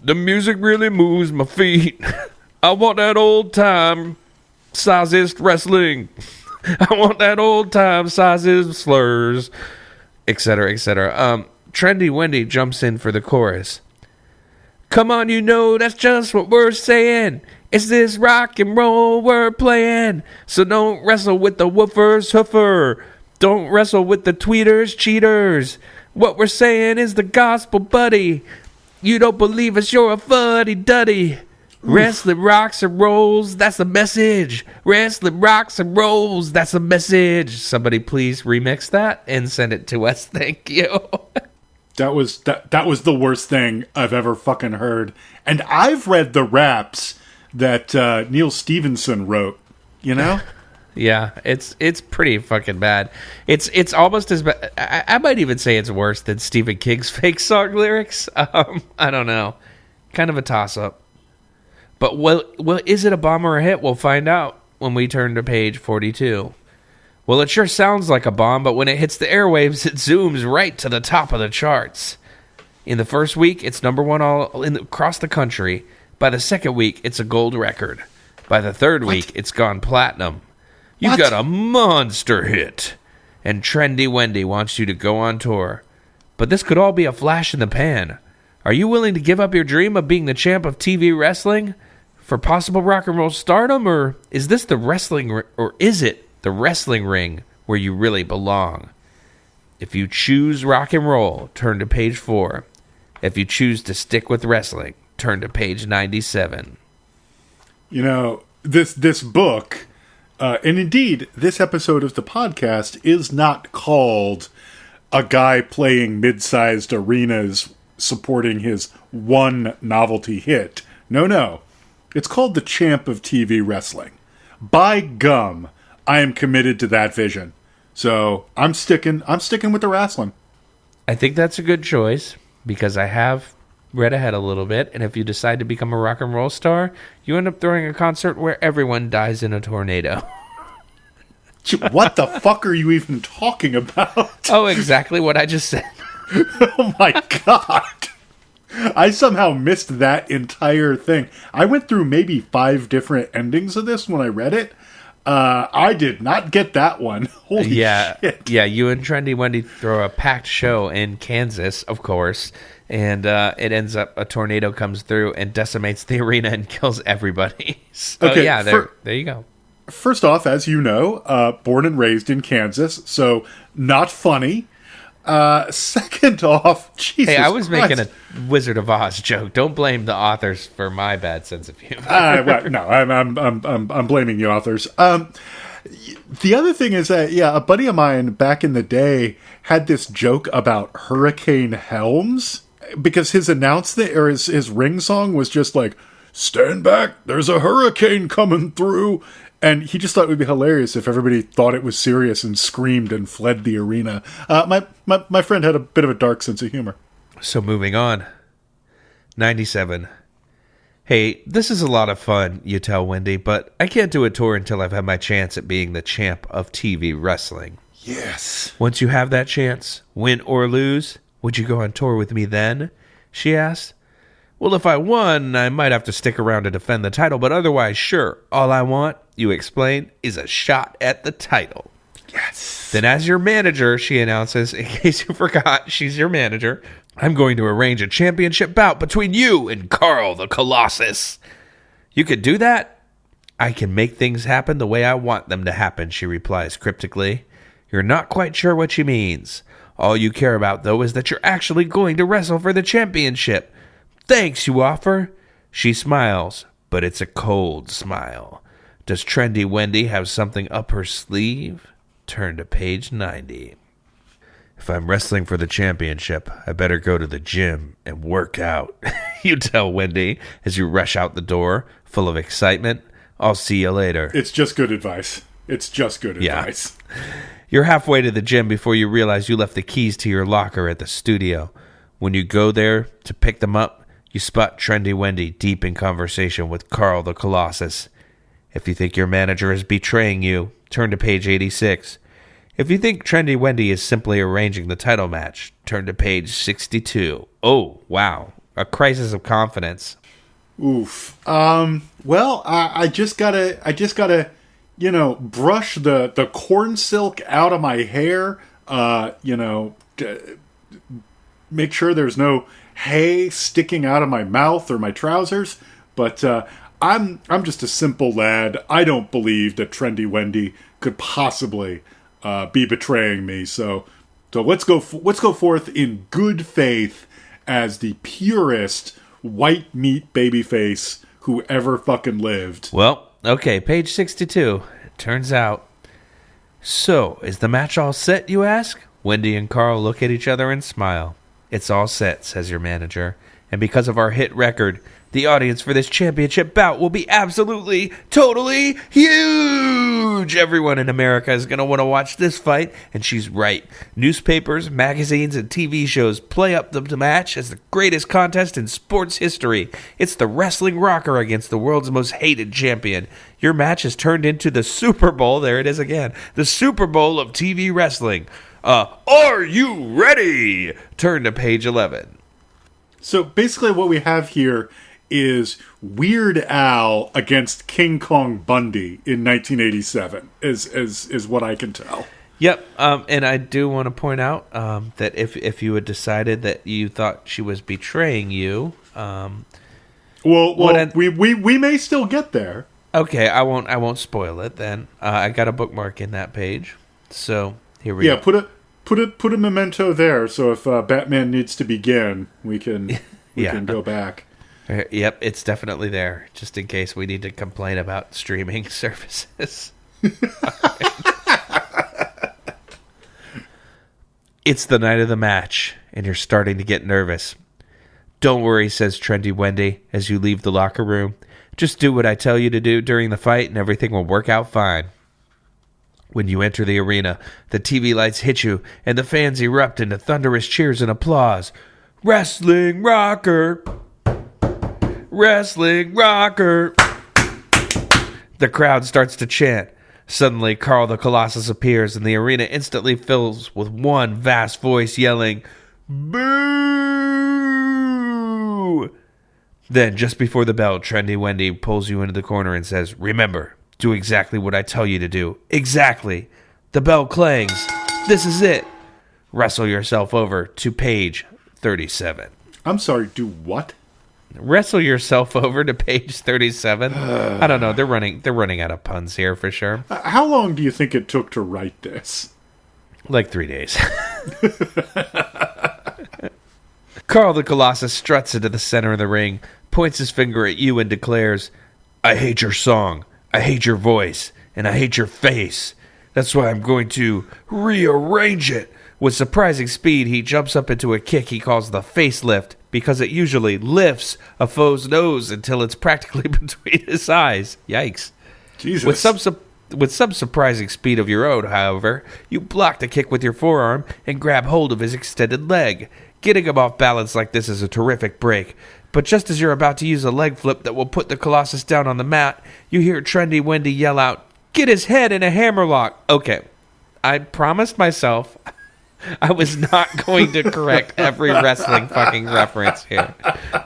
The music really moves my feet. I want that old time sizest wrestling. I want that old time sizes slurs, etc., etc. Trendy Wendy jumps in for the chorus. Come on, you know that's just what we're saying. It's this rock and roll we're playing. So don't wrestle with the woofers hoofer. Don't wrestle with the tweeters cheaters. What we're saying is the gospel, buddy. You don't believe us, you're a fuddy-duddy. Wrestling rocks and rolls, that's the message. Wrestling rocks and rolls, that's the message. Somebody please remix that and send it to us. Thank you. That was the worst thing I've ever fucking heard. And I've read the raps that Neil Stevenson wrote, you know? Yeah, it's pretty fucking bad. It's almost as bad. I might even say it's worse than Stephen King's fake song lyrics. I don't know. Kind of a toss-up. But well, is it a bomb or a hit? We'll find out when we turn to page 42. Well, it sure sounds like a bomb, but when it hits the airwaves, it zooms right to the top of the charts. In the first week, it's number one across the country. By the second week, it's a gold record. By the third week, it's gone platinum. You What? got a monster hit. And Trendy Wendy wants you to go on tour. But this could all be a flash in the pan. Are you willing to give up your dream of being the champ of TV wrestling for possible rock and roll stardom, or is this the wrestling ring where you really belong? If you choose rock and roll, turn to page 4. If you choose to stick with wrestling, turn to page 97. You know, this book, and indeed, this episode of the podcast is not called A Guy Playing Mid-Sized Arenas Supporting His One Novelty Hit. No. It's called The Champ of TV Wrestling. By gum, I am committed to that vision. So I'm sticking with the wrestling. I think that's a good choice because I have read ahead a little bit, and if you decide to become a rock and roll star, you end up throwing a concert where everyone dies in a tornado. What the fuck are you even talking about? Oh, exactly what I just said. Oh my god. I somehow missed that entire thing. I went through maybe 5 different endings of this when I read it. I did not get that one. Holy shit. Yeah, you and Trendy Wendy throw a packed show in Kansas, of course, and it ends up a tornado comes through and decimates the arena and kills everybody. So, Okay, yeah, there you go. First off, as you know, born and raised in Kansas, so not funny. Second off, Jesus Hey, I was Christ. making a Wizard of Oz joke. Don't blame the authors for my bad sense of humor. No, I'm blaming the authors. The other thing is that, a buddy of mine back in the day had this joke about Hurricane Helms because his announcement or his ring song was just like, "Stand back, there's a hurricane coming through." And he just thought it would be hilarious if everybody thought it was serious and screamed and fled the arena. My friend had a bit of a dark sense of humor. So moving on. 97. Hey, this is a lot of fun, you tell Wendy, but I can't do a tour until I've had my chance at being the champ of TV wrestling. Yes. Once you have that chance, win or lose, would you go on tour with me then? She asked. Well, if I won, I might have to stick around to defend the title, but otherwise, sure. All I want, you explain, is a shot at the title. Yes. Then as your manager, she announces, in case you forgot, she's your manager, I'm going to arrange a championship bout between you and Carl the Colossus. You could do that? I can make things happen the way I want them to happen, she replies cryptically. You're not quite sure what she means. All you care about, though, is that you're actually going to wrestle for the championship. Thanks, you offer. She smiles, but it's a cold smile. Does Trendy Wendy have something up her sleeve? Turn to page 90. If I'm wrestling for the championship, I better go to the gym and work out. You tell Wendy as you rush out the door, full of excitement. I'll see you later. It's just good advice. Advice. You're halfway to the gym before you realize you left the keys to your locker at the studio. When you go there to pick them up, you spot Trendy Wendy deep in conversation with Carl the Colossus. If you think your manager is betraying you, turn to page 86. If you think Trendy Wendy is simply arranging the title match, turn to page 62. Oh, wow. A crisis of confidence. Oof. Well, I just gotta, brush the corn silk out of my hair. Make sure there's no hay sticking out of my mouth or my trousers. But I'm just a simple lad. I don't believe that Trendy Wendy could possibly be betraying me. So let's go forth in good faith as the purest white meat babyface who ever fucking lived. Well, okay, page 62. Turns out. So, is the match all set, you ask? Wendy and Carl look at each other and smile. It's all set, says your manager. And because of our hit record, the audience for this championship bout will be absolutely, totally huge. Everyone in America is going to want to watch this fight, and she's right. Newspapers, magazines, and TV shows play up the match as the greatest contest in sports history. It's the wrestling rocker against the world's most hated champion. Your match has turned into the Super Bowl. There it is again. The Super Bowl of TV wrestling. Are you ready? Turn to page 11. So basically what we have here is Weird Al against King Kong Bundy in 1987, is what I can tell. Yep, and I do want to point out that if you had decided that you thought she was betraying you, we may still get there. Okay, I won't spoil it then. I got a bookmark in that page, so here we go. Yeah, put a memento there, so if Batman needs to begin, we can go back. Yep, it's definitely there, just in case we need to complain about streaming services. It's the night of the match, and you're starting to get nervous. Don't worry, says Trendy Wendy as you leave the locker room. Just do what I tell you to do during the fight, and everything will work out fine. When you enter the arena, the TV lights hit you, and the fans erupt into thunderous cheers and applause. Wrestling rocker! Wrestling rocker! The crowd starts to chant. Suddenly, Carl the Colossus appears, and the arena instantly fills with one vast voice yelling, "Boo!" Then, just before the bell, Trendy Wendy pulls you into the corner and says, "Remember, do exactly what I tell you to do. Exactly. The bell clangs. This is it. Wrestle yourself over to page 37. I'm sorry, do what? Wrestle yourself over to page 37? I don't know. They're running out of puns here for sure. How long do you think it took to write this? Like 3 days. Carl the Colossus struts into the center of the ring, points his finger at you and declares, "I hate your song, I hate your voice, and I hate your face. That's why I'm going to rearrange it." With surprising speed, he jumps up into a kick he calls the facelift, because it usually lifts a foe's nose until it's practically between his eyes. Yikes. Jesus. With some surprising speed of your own, however, you block the kick with your forearm and grab hold of his extended leg. Getting him off balance like this is a terrific break. But just as you're about to use a leg flip that will put the Colossus down on the mat, you hear Trendy Wendy yell out, "Get his head in a hammerlock." Okay, I promised myself I was not going to correct every wrestling fucking reference here.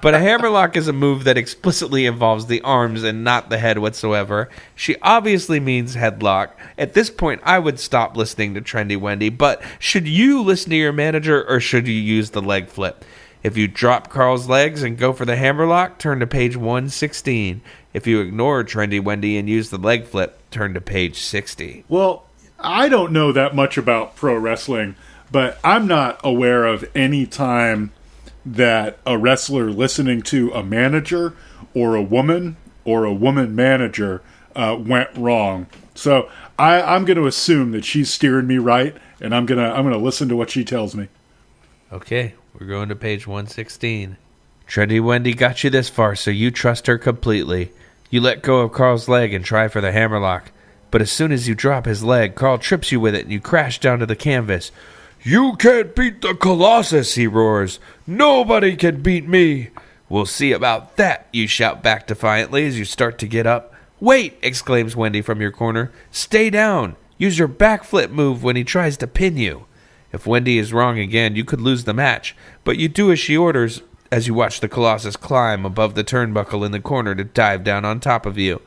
But a hammerlock is a move that explicitly involves the arms and not the head whatsoever. She obviously means headlock. At this point, I would stop listening to Trendy Wendy, but should you listen to your manager or should you use the leg flip? If you drop Carl's legs and go for the hammerlock, turn to page 116. If you ignore Trendy Wendy and use the leg flip, turn to page 60. Well, I don't know that much about pro wrestling, but I'm not aware of any time that a wrestler listening to a manager or a woman manager went wrong. So I'm going to assume that she's steering me right, and I'm gonna listen to what she tells me. Okay, we're going to page 116. Trendy Wendy got you this far, so you trust her completely. You let go of Carl's leg and try for the hammerlock. But as soon as you drop his leg, Carl trips you with it and you crash down to the canvas. "You can't beat the Colossus," he roars. "Nobody can beat me." "We'll see about that," you shout back defiantly as you start to get up. "Wait," exclaims Wendy from your corner. "Stay down. Use your backflip move when he tries to pin you." If Wendy is wrong again, you could lose the match, but you do as she orders as you watch the Colossus climb above the turnbuckle in the corner to dive down on top of you.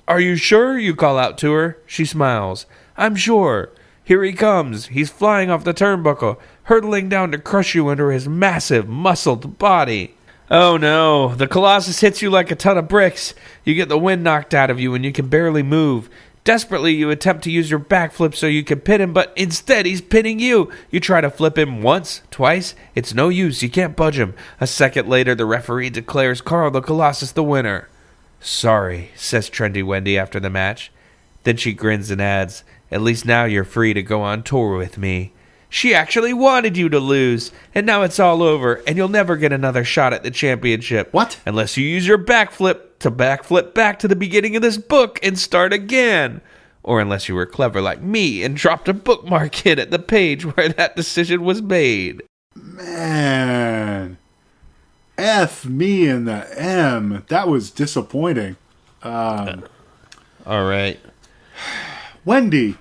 "Are you sure?" you call out to her. She smiles. "I'm sure. Here he comes. He's flying off the turnbuckle, hurtling down to crush you under his massive, muscled body." Oh no, the Colossus hits you like a ton of bricks. You get the wind knocked out of you and you can barely move. Desperately, you attempt to use your backflip so you can pin him, but instead he's pinning you. You try to flip him once, twice. It's no use. You can't budge him. A second later, the referee declares Carl the Colossus the winner. "Sorry," says Trendy Wendy after the match. Then she grins and adds, "At least now you're free to go on tour with me." She actually wanted you to lose, and now it's all over, and you'll never get another shot at the championship. What? Unless you use your backflip to backflip back to the beginning of this book and start again. Or unless you were clever like me and dropped a bookmark in at the page where that decision was made. Man. F me in the M. That was disappointing. All right. Wendy,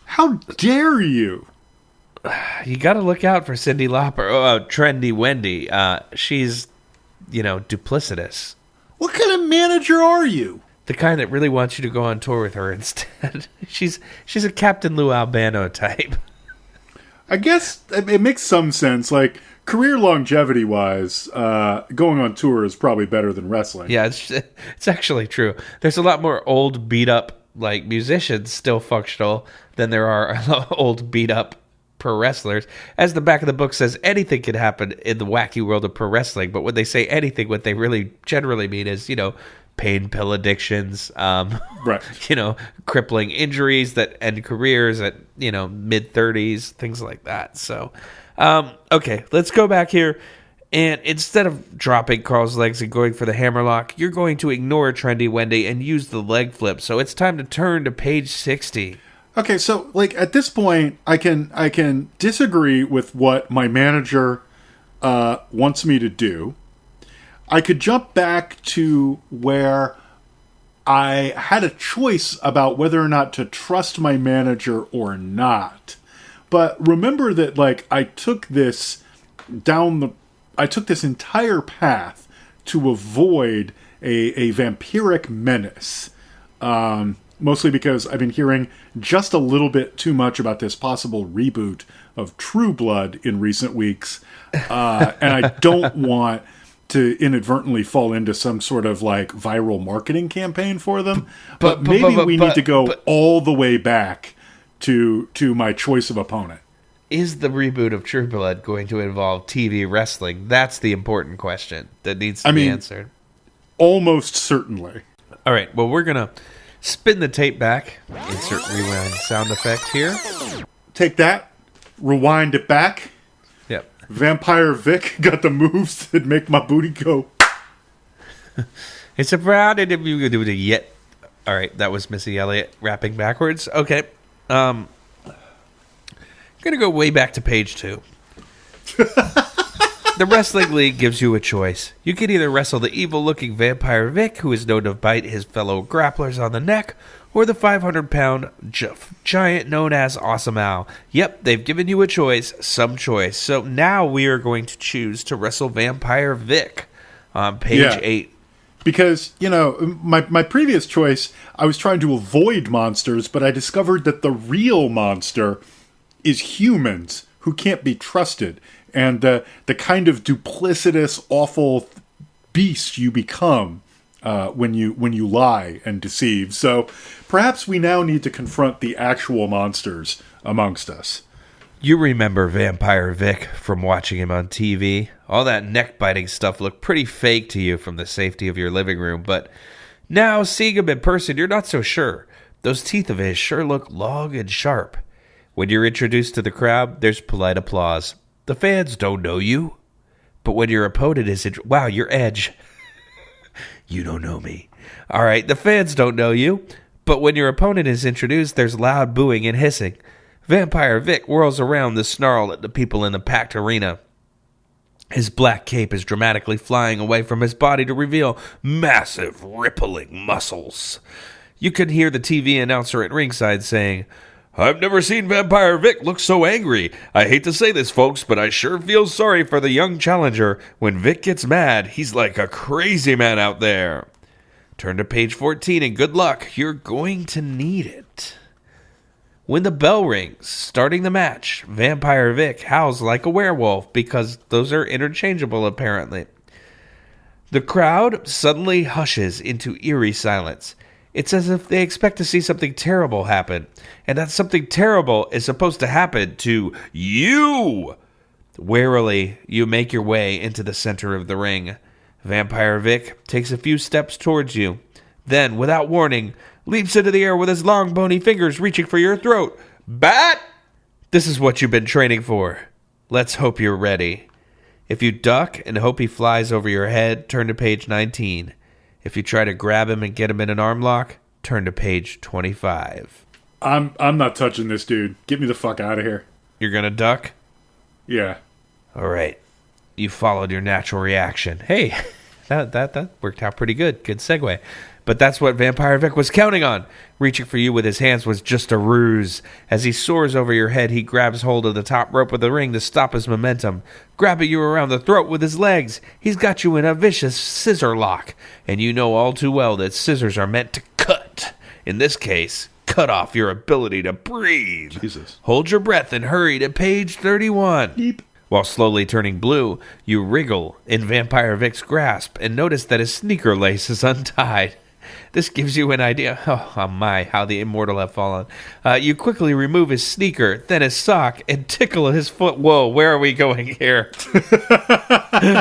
how dare you? You got to look out for Cyndi Lauper. Oh, Trendy Wendy. She's, duplicitous. What kind of manager are you? The kind that really wants you to go on tour with her instead. She's a Captain Lou Albano type. I guess it makes some sense. Like, career longevity-wise, going on tour is probably better than wrestling. Yeah, it's actually true. There's a lot more old, beat-up like musicians still functional than there are old, beat-up pro wrestlers. As the back of the book says, anything can happen in the wacky world of pro wrestling. But when they say anything, what they really generally mean is, pain pill addictions, Right. crippling injuries that end careers at, mid-30s, things like that. So, okay, let's go back here. And instead of dropping Carl's legs and going for the hammerlock, you're going to ignore Trendy Wendy and use the leg flip. So it's time to turn to page 60. Okay, so like at this point, I can disagree with what my manager wants me to do. I could jump back to where I had a choice about whether or not to trust my manager or not. But remember that like I took this entire path to avoid a vampiric menace. Mostly because I've been hearing just a little bit too much about this possible reboot of True Blood in recent weeks. And I don't want to inadvertently fall into some sort of like viral marketing campaign for them. But maybe we need to go all the way back to my choice of opponent. Is the reboot of True Blood going to involve TV wrestling? That's the important question that needs to be answered. Almost certainly. All right, well, we're going to spin the tape back. Insert rewind sound effect here. Take that. Rewind it back. Yep. Vampire Vic got the moves that make my booty go. It's a proud interview to do it yet. All right, that was Missy Elliott rapping backwards. Okay. I'm going to go way back to page 2. The Wrestling League gives you a choice. You can either wrestle the evil-looking Vampire Vic, who is known to bite his fellow grapplers on the neck, or the 500-pound giant known as Awesome Al. Yep, they've given you a choice, some choice. So now we are going to choose to wrestle Vampire Vic on page 8. Because, my previous choice, I was trying to avoid monsters, but I discovered that the real monster is humans who can't be trusted. And the kind of duplicitous, awful beast you become when you lie and deceive. So perhaps we now need to confront the actual monsters amongst us. You remember Vampire Vic from watching him on TV. All that neck-biting stuff looked pretty fake to you from the safety of your living room. But now, seeing him in person, you're not so sure. Those teeth of his sure look long and sharp. When you're introduced to the crowd, there's polite applause. The fans don't know you. But when your opponent is... Wow, you're Edge. You don't know me. All right, the fans don't know you. But when your opponent is introduced, there's loud booing and hissing. Vampire Vic whirls around to snarl at the people in the packed arena. His black cape is dramatically flying away from his body to reveal massive, rippling muscles. You can hear the TV announcer at ringside saying... I've never seen Vampire Vic look so angry. I hate to say this, folks, but I sure feel sorry for the young challenger. When Vic gets mad, he's like a crazy man out there. Turn to page 14 and good luck. You're going to need it. When the bell rings, starting the match, Vampire Vic howls like a werewolf because those are interchangeable apparently. The crowd suddenly hushes into eerie silence. It's as if they expect to see something terrible happen, and that something terrible is supposed to happen to you. Warily, you make your way into the center of the ring. Vampire Vic takes a few steps towards you, then, without warning, leaps into the air with his long, bony fingers reaching for your throat. Bat! This is what you've been training for. Let's hope you're ready. If you duck and hope he flies over your head, turn to page 19. If you try to grab him and get him in an arm lock, turn to page 25. I'm not touching this dude. Get me the fuck out of here. You're gonna duck? Yeah. All right. You followed your natural reaction. Hey, that worked out pretty good. Good segue. But that's what Vampire Vic was counting on. Reaching for you with his hands was just a ruse. As he soars over your head, he grabs hold of the top rope of the ring to stop his momentum. Grabbing you around the throat with his legs, he's got you in a vicious scissor lock. And you know all too well that scissors are meant to cut. In this case, cut off your ability to breathe. Jesus. Hold your breath and hurry to page 31. Beep. While slowly turning blue, you wriggle in Vampire Vic's grasp and notice that his sneaker lace is untied. This gives you an idea, oh my, how the immortal have fallen. You quickly remove his sneaker, then his sock, and tickle his foot. Whoa, where are we going here?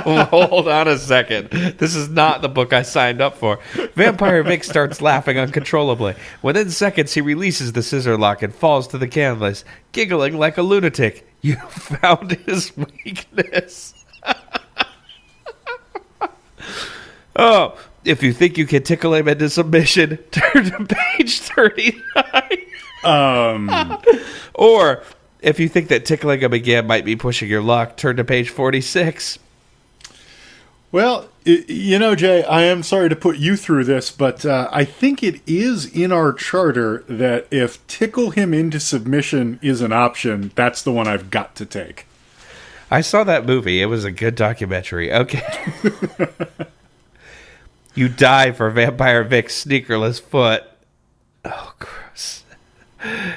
Hold on a second. This is not the book I signed up for. Vampire Vic starts laughing uncontrollably. Within seconds, he releases the scissor lock and falls to the canvas, giggling like a lunatic. You found his weakness. Oh, if you think you can tickle him into submission, turn to page 39. Or, if you think that tickling him again might be pushing your luck, turn to page 46. Well, you know, Jay, I am sorry to put you through this, but I think it is in our charter that if tickle him into submission is an option, that's the one I've got to take. I saw that movie. It was a good documentary. Okay. You die for Vampire Vic's sneakerless foot. Oh, gross.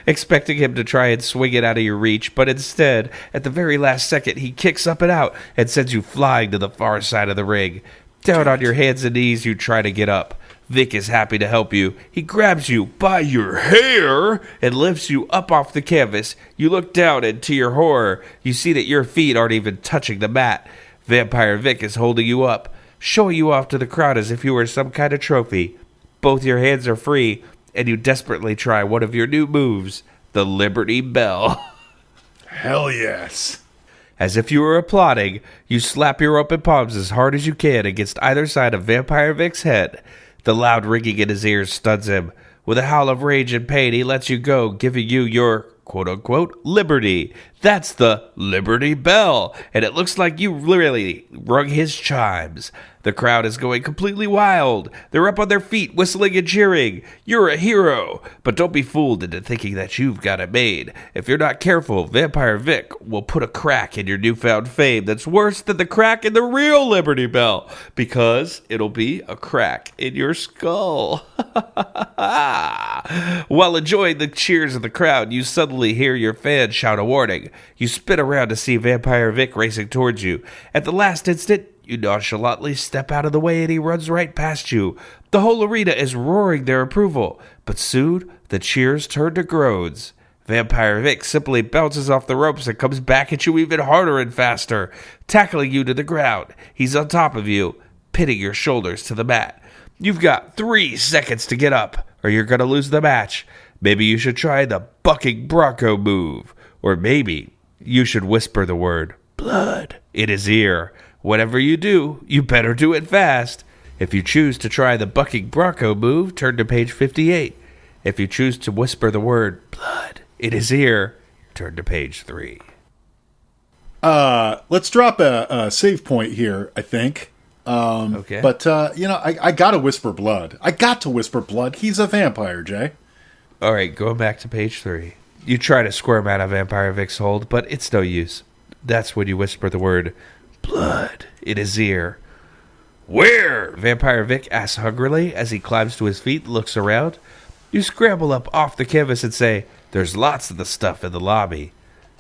Expecting him to try and swing it out of your reach, but instead, at the very last second, he kicks up and out and sends you flying to the far side of the ring. Down on your hands and knees, you try to get up. Vic is happy to help you. He grabs you by your hair and lifts you up off the canvas. You look down, and to your horror, you see that your feet aren't even touching the mat. Vampire Vic is holding you up, showing you off to the crowd as if you were some kind of trophy. Both your hands are free, and you desperately try one of your new moves, the Liberty Bell. Hell yes. As if you were applauding, you slap your open palms as hard as you can against either side of Vampire Vic's head. The loud ringing in his ears stuns him. With a howl of rage and pain, he lets you go, giving you your quote-unquote liberty. That's the Liberty Bell, and it looks like you really rung his chimes. The crowd is going completely wild. They're up on their feet, whistling and cheering. You're a hero, but don't be fooled into thinking that you've got it made. If you're not careful, Vampire Vic will put a crack in your newfound fame that's worse than the crack in the real Liberty Bell, because it'll be a crack in your skull. While enjoying the cheers of the crowd, you suddenly hear your fans shout a warning. You spin around to see Vampire Vic racing towards you. At the last instant, you nonchalantly step out of the way and he runs right past you. The whole arena is roaring their approval, but soon the cheers turn to groans. Vampire Vic simply bounces off the ropes and comes back at you even harder and faster, tackling you to the ground. He's on top of you, pinning your shoulders to the mat. You've got 3 seconds to get up, or you're going to lose the match. Maybe you should try the bucking bronco move, or maybe you should whisper the word blood in his ear. Whatever you do, you better do it fast. If you choose to try the bucking bronco move, turn to page 58. If you choose to whisper the word blood in his ear, turn to page 3. Let's drop a save point here, I think. Okay. But, I gotta whisper blood. I got to whisper blood. He's a vampire, Jay. All right, going back to page 3. You try to squirm out of Vampire Vic's hold, but it's no use. That's when you whisper the word blood in his ear. Where? Vampire Vic asks hungrily as he climbs to his feet and looks around. You scramble up off the canvas and say, there's lots of the stuff in the lobby.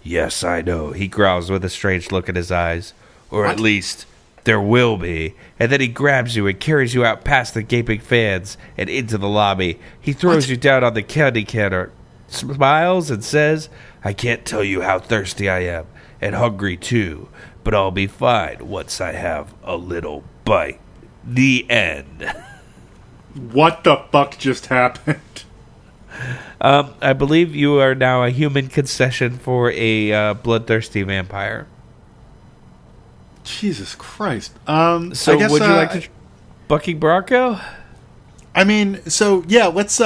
Yes, I know, he growls with a strange look in his eyes. Or at least, there will be. And then he grabs you and carries you out past the gaping fans and into the lobby. He throws you down on the candy counter, smiles and says, I can't tell you how thirsty I am, and hungry too, but I'll be fine once I have a little bite. The end. What the fuck just happened? I believe you are now a human concession for a bloodthirsty vampire. Jesus Christ. So I guess, would you like to bucking bronco? I mean, so yeah, let's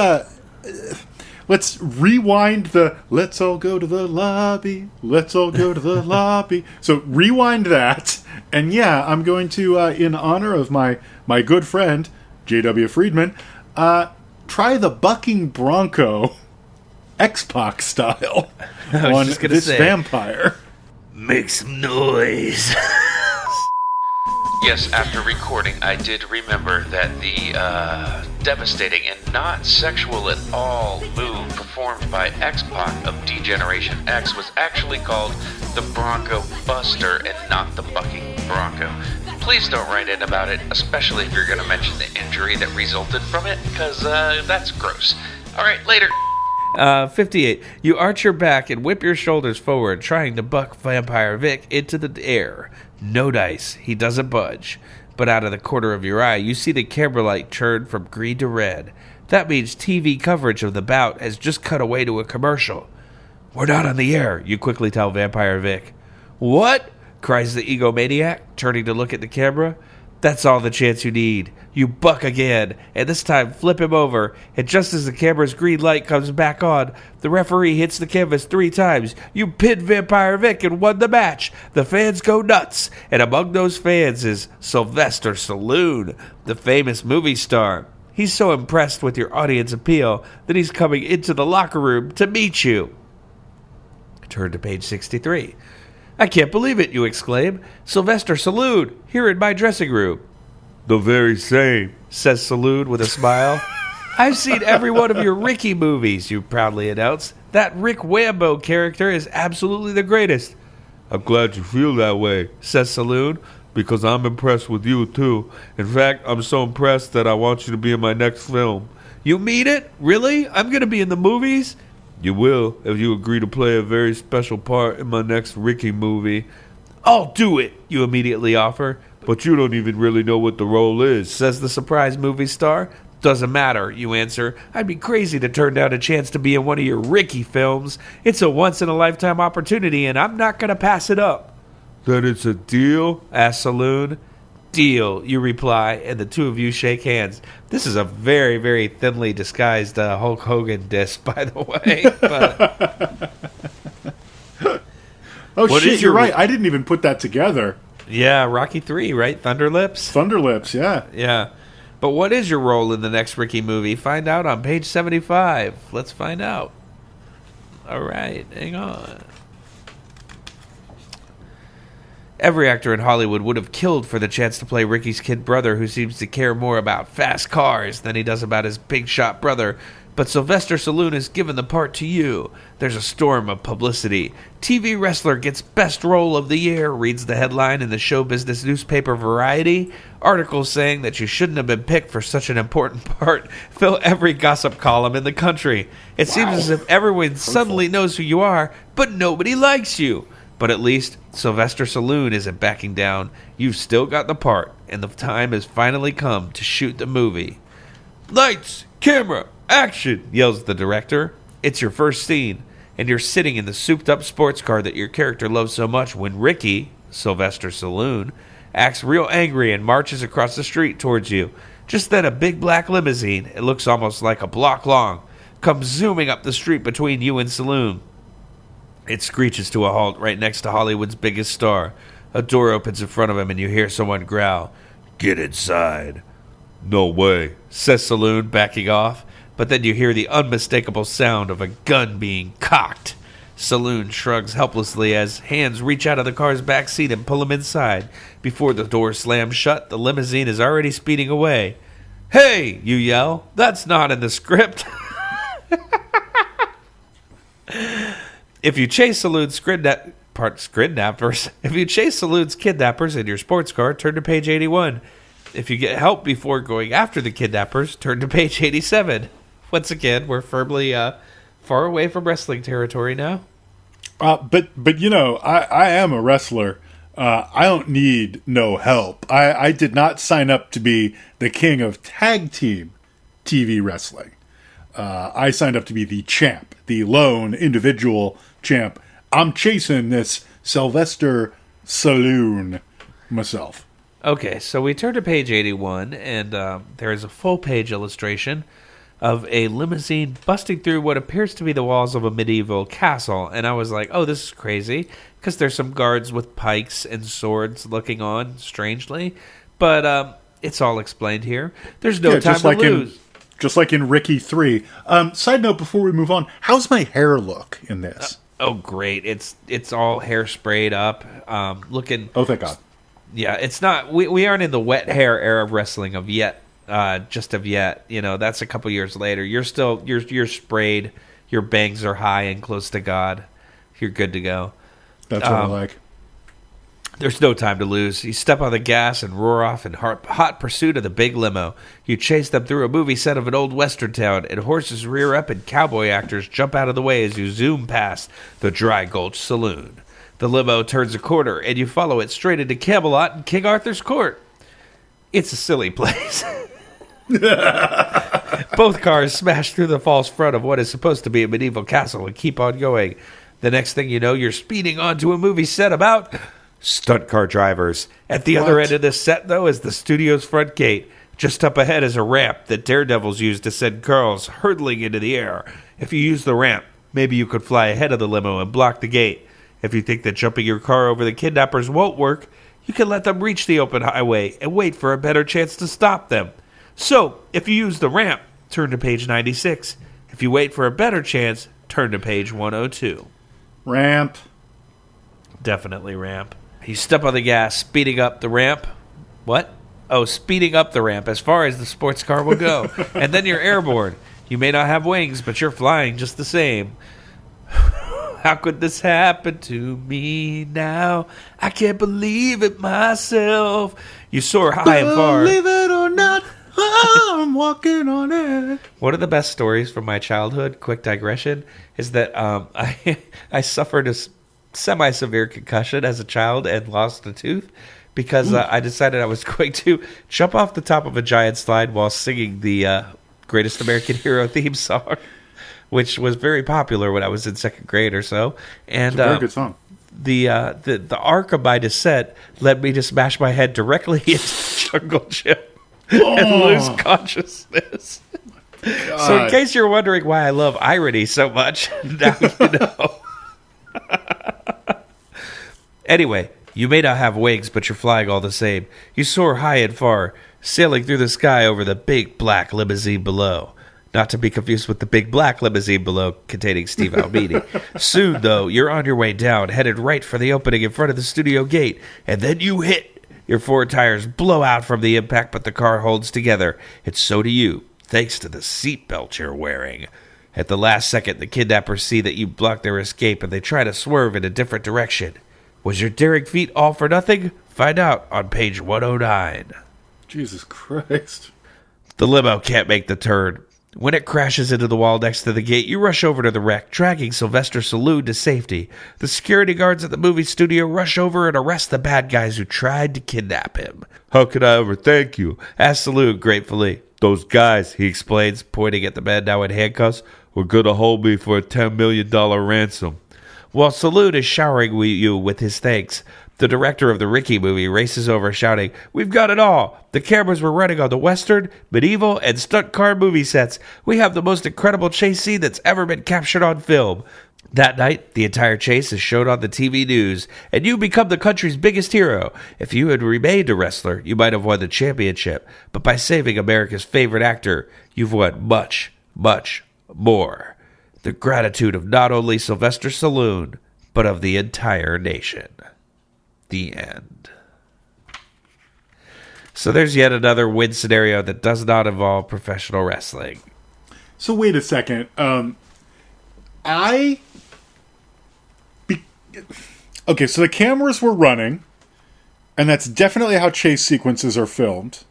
rewind the let's all go to the lobby. Let's all go to the lobby. So rewind that. And yeah, I'm going to, in honor of my good friend, J.W. Friedman, Try the bucking bronco, X-Pac style, on this vampire. Make some noise. Yes, after recording, I did remember that the devastating and not sexual at all move performed by X-Pac of D-Generation X was actually called the Bronco Buster and not the Bucking Bronco. Please don't write in about it, especially if you're going to mention the injury that resulted from it, because that's gross. Alright, later. 58. You arch your back and whip your shoulders forward, trying to buck Vampire Vic into the air. No dice. He doesn't budge. But out of the corner of your eye, you see the camera light turn from green to red. That means TV coverage of the bout has just cut away to a commercial. We're not on the air, you quickly tell Vampire Vic. What? Cries the egomaniac, turning to look at the camera. That's all the chance you need. You buck again, and this time flip him over, and just as the camera's green light comes back on, the referee hits the canvas 3 times. You pinned Vampire Vic and won the match. The fans go nuts, and among those fans is Sylvester Stallone, the famous movie star. He's so impressed with your audience appeal that he's coming into the locker room to meet you. Turn to page 63. I can't believe it, you exclaim. Sylvester Stallone, here in my dressing room. The very same, says Stallone with a smile. I've seen every one of your Ricky movies, you proudly announce. That Rick Wambo character is absolutely the greatest. I'm glad you feel that way, says Stallone, because I'm impressed with you, too. In fact, I'm so impressed that I want you to be in my next film. You mean it? Really? I'm going to be in the movies? You will, if you agree to play a very special part in my next Ricky movie. I'll do it, you immediately offer. But you don't even really know what the role is, says the surprise movie star. Doesn't matter, you answer. I'd be crazy to turn down a chance to be in one of your Ricky films. It's a once-in-a-lifetime opportunity, and I'm not going to pass it up. Then it's a deal? asks Stallone. Deal, you reply, and the two of you shake hands. This is a very, very thinly disguised Hulk Hogan diss, by the way. But oh, shit, you're right. I didn't even put that together. Yeah, Rocky 3, right? Thunderlips? Thunderlips, yeah. Yeah. But what is your role in the next Ricky movie? Find out on page 75. Let's find out. All right, hang on. Every actor in Hollywood would have killed for the chance to play Ricky's kid brother, who seems to care more about fast cars than he does about his big shot brother. But Sylvester Stallone has given the part to you. There's a storm of publicity. TV wrestler gets best role of the year, reads the headline in the show business newspaper Variety. Articles saying that you shouldn't have been picked for such an important part fill every gossip column in the country. It seems as if everyone suddenly knows who you are, but nobody likes you. But at least Sylvester Stallone isn't backing down. You've still got the part, and the time has finally come to shoot the movie. Lights, camera, action, yells the director. It's your first scene, and you're sitting in the souped-up sports car that your character loves so much when Ricky, Sylvester Stallone, acts real angry and marches across the street towards you. Just then a big black limousine, it looks almost like a block long, comes zooming up the street between you and Stallone. It screeches to a halt right next to Hollywood's biggest star. A door opens in front of him and you hear someone growl, "Get inside." "No way," says Stallone, backing off. But then you hear the unmistakable sound of a gun being cocked. Stallone shrugs helplessly as hands reach out of the car's back seat and pull him inside. Before the door slams shut, the limousine is already speeding away. "Hey," you yell, "that's not in the script." If you chase Stallone's kidnappers in your sports car, turn to page 81. If you get help before going after the kidnappers, turn to page 87. Once again, we're firmly far away from wrestling territory now. But you know, I am a wrestler. I don't need no help. I did not sign up to be the king of tag team TV wrestling. I signed up to be the champ, the lone individual champ. I'm chasing this Sylvester Stallone myself. Okay, so we turn to page 81, and there is a full-page illustration of a limousine busting through what appears to be the walls of a medieval castle. And I was like, oh, this is crazy, because there's some guards with pikes and swords looking on, strangely. But it's all explained here. There's no time to lose. just like in Ricky 3. Side note, before we move on, how's my hair look in this? Oh, great. It's all hair sprayed up. Looking... Oh, thank God. Yeah, it's not... We aren't in the wet hair era of wrestling of yet. Just of yet. You know, that's a couple years later. You're still... You're sprayed. Your bangs are high and close to God. You're good to go. That's what I like. There's no time to lose. You step on the gas and roar off in hot pursuit of the big limo. You chase them through a movie set of an old western town, and horses rear up and cowboy actors jump out of the way as you zoom past the Dry Gulch Saloon. The limo turns a corner, and you follow it straight into Camelot and King Arthur's court. It's a silly place. Both cars smash through the false front of what is supposed to be a medieval castle and keep on going. The next thing you know, you're speeding onto a movie set about... stunt car drivers. At the other end of this set, though, is the studio's front gate. Just up ahead is a ramp that daredevils use to send cars hurtling into the air. If you use the ramp, maybe you could fly ahead of the limo and block the gate. If you think that jumping your car over the kidnappers won't work, you can let them reach the open highway and wait for a better chance to stop them. So, if you use the ramp, turn to page 96. If you wait for a better chance, turn to page 102. Ramp. Definitely ramp. You step on the gas, speeding up the ramp. What? Oh, speeding up the ramp as far as the sports car will go. And then you're airborne. You may not have wings, but you're flying just the same. How could this happen to me now? I can't believe it myself. You soar high and far. Believe it or not, I'm walking on it. One of the best stories from my childhood, quick digression, is that I suffered a semi-severe concussion as a child and lost a tooth because I decided I was going to jump off the top of a giant slide while singing the Greatest American Hero theme song, which was very popular when I was in second grade or so. And it's a very good song. The arc of my descent led me to smash my head directly into Jungle Gym and lose consciousness. So in case you're wondering why I love irony so much, now you know. Anyway, you may not have wings, but you're flying all the same. You soar high and far, sailing through the sky over the big black limousine below. Not to be confused with the big black limousine below containing Steve Albini. Soon, though, you're on your way down, headed right for the opening in front of the studio gate, and then you hit. Your four tires blow out from the impact, but the car holds together. And so do you, thanks to the seatbelt you're wearing. At the last second, the kidnappers see that you block their escape, and they try to swerve in a different direction. Was your daring feat all for nothing? Find out on page 109. Jesus Christ. The limo can't make the turn. When it crashes into the wall next to the gate, you rush over to the wreck, dragging Sylvester Stallone to safety. The security guards at the movie studio rush over and arrest the bad guys who tried to kidnap him. "How could I ever thank you?" asked Stallone gratefully. "Those guys," he explains, pointing at the man now in handcuffs, "were going to hold me for a $10 million ransom." While Stallone is showering you with his thanks, the director of the Ricky movie races over shouting, "We've got it all! The cameras were running on the Western, medieval, and stunt car movie sets. We have the most incredible chase scene that's ever been captured on film." That night, the entire chase is shown on the TV news, and you become the country's biggest hero. If you had remained a wrestler, you might have won the championship, but by saving America's favorite actor, you've won much, much more. The gratitude of not only Sylvester Stallone, but of the entire nation. The end. So there's yet another win scenario that does not involve professional wrestling. So wait a second. Okay, so the cameras were running, and that's definitely how chase sequences are filmed.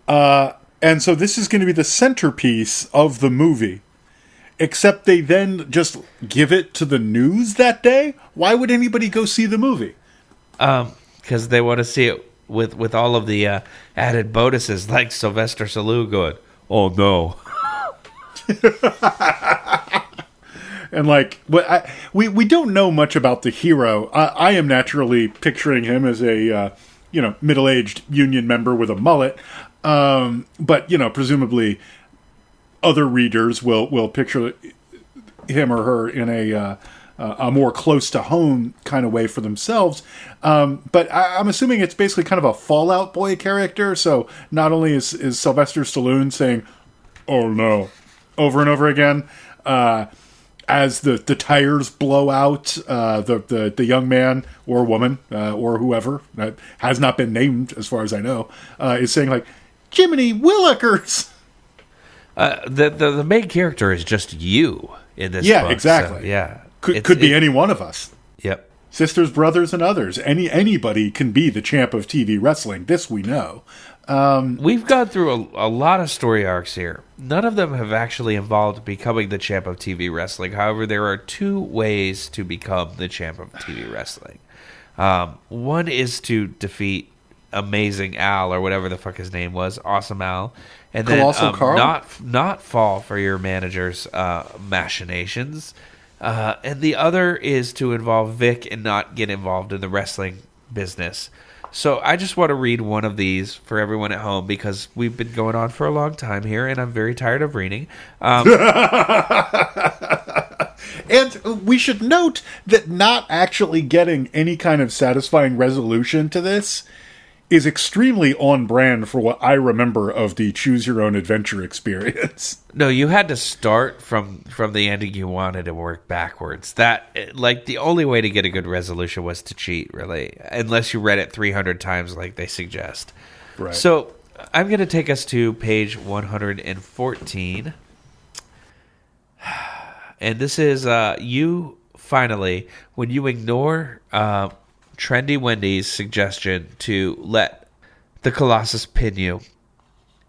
And so this is going to be the centerpiece of the movie. Except they then just give it to the news that day? Why would anybody go see the movie? Because they want to see it with all of the added bonuses, like Sylvester Stallone going, "Oh no." And like, we don't know much about the hero. I am naturally picturing him as a middle-aged union member with a mullet. But presumably other readers will picture him or her in a more close to home kind of way for themselves. But I'm assuming it's basically kind of a Fallout Boy character. So not only is Sylvester Stallone saying, oh no, over and over again. As the tires blow out, the young man or woman or whoever that has not been named, as far as I know, is saying like, "Jiminy Willikers." The main character is just you in this. Yeah, book, exactly. So, yeah, Could be any one of us. Yep. Sisters, brothers, and others. Anybody can be the champ of TV wrestling. This we know. We've gone through a lot of story arcs here. None of them have actually involved becoming the champ of TV wrestling. However, there are two ways to become the champ of TV wrestling. One is to defeat Amazing Al, or whatever the fuck his name was, Awesome Al, and then not fall for your manager's machinations. And the other is to involve Vic and not get involved in the wrestling business. So I just want to read one of these for everyone at home because we've been going on for a long time here, and I'm very tired of reading. And we should note that not actually getting any kind of satisfying resolution to this is extremely on brand for what I remember of the Choose Your Own Adventure experience. No, you had to start from the ending you wanted and work backwards. That, like, the only way to get a good resolution was to cheat, really, unless you read it 300 times like they suggest. Right. So I'm going to take us to page 114. And this is you, finally, when you ignore Trendy Wendy's suggestion to let the Colossus pin you.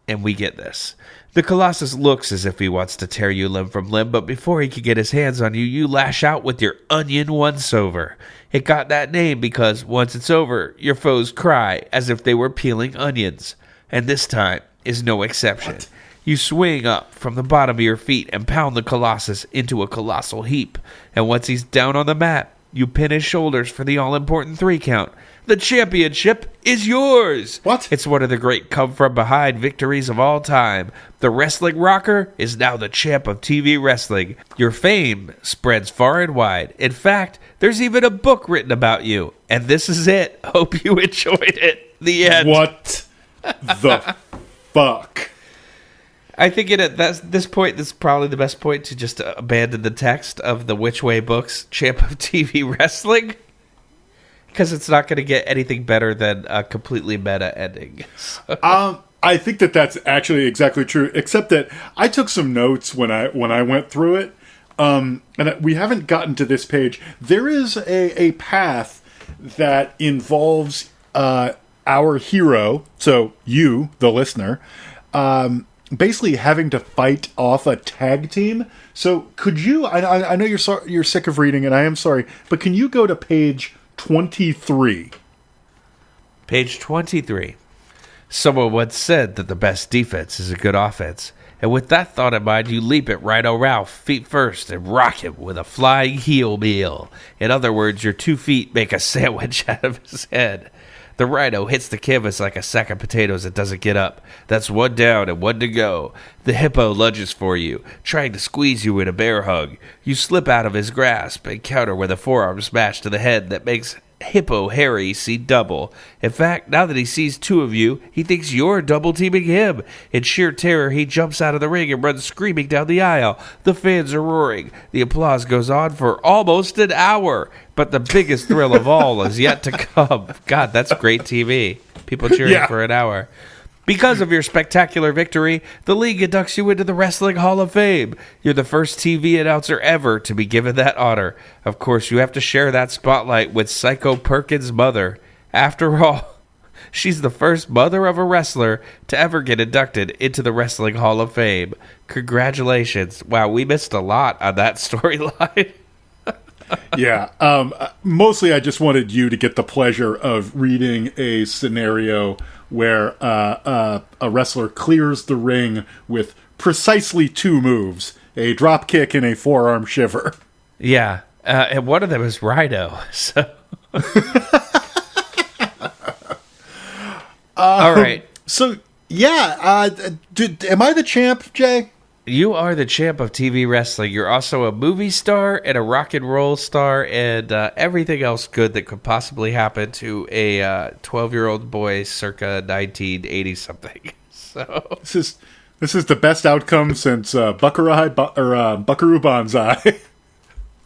And we get this. The Colossus looks as if he wants to tear you limb from limb, but before he can get his hands on you, you lash out with your onion once-over. It got that name because once it's over, your foes cry as if they were peeling onions. And this time is no exception. What? You swing up from the bottom of your feet and pound the Colossus into a colossal heap. And once he's down on the mat, you pin his shoulders for the all-important 3 count. The championship is yours! What? It's one of the great come-from-behind victories of all time. The wrestling rocker is now the champ of TV wrestling. Your fame spreads far and wide. In fact, there's even a book written about you. And this is it. Hope you enjoyed it. The end. What the fuck? I think at this point, this is probably the best point to just abandon the text of the Which Way books, Champ of TV Wrestling, because it's not going to get anything better than a completely meta ending. I think that's actually exactly true, except that I took some notes when I went through it, and we haven't gotten to this page. There is a path that involves our hero, so you, the listener, basically having to fight off a tag team. So could you, I know you're sick of reading, and I am sorry, but can you go to page 23? Page 23. Someone once said that the best defense is a good offense. And with that thought in mind, you leap at Rhino Ralph, feet first, and rock him with a flying heel meal. In other words, your 2 feet make a sandwich out of his head. The Rhino hits the canvas like a sack of potatoes that doesn't get up. That's 1 down and 1 to go. The Hippo lunges for you, trying to squeeze you in a bear hug. You slip out of his grasp and counter with a forearm smash to the head that makes Hippo Harry see double. In fact, now that he sees 2 of you, he thinks you're double-teaming him. In sheer terror, he jumps out of the ring and runs screaming down the aisle. The fans are roaring. The applause goes on for almost an hour. But the biggest thrill of all is yet to come. God, that's great TV. People cheering for an hour. Because of your spectacular victory, the league inducts you into the Wrestling Hall of Fame. You're the first TV announcer ever to be given that honor. Of course, you have to share that spotlight with Psycho Perkins' mother. After all, she's the first mother of a wrestler to ever get inducted into the Wrestling Hall of Fame. Congratulations. Wow, we missed a lot on that storyline. Yeah. Mostly I just wanted you to get the pleasure of reading a scenario where a wrestler clears the ring with precisely 2 moves, a drop kick and a forearm shiver. Yeah. And one of them is Rhino. So. All right. So, yeah. Am I the champ, Jay? You are the champ of TV wrestling. You're also a movie star and a rock and roll star and everything else good that could possibly happen to a 12-year-old boy circa 1980-something. So This is the best outcome since Buckaroo Banzai.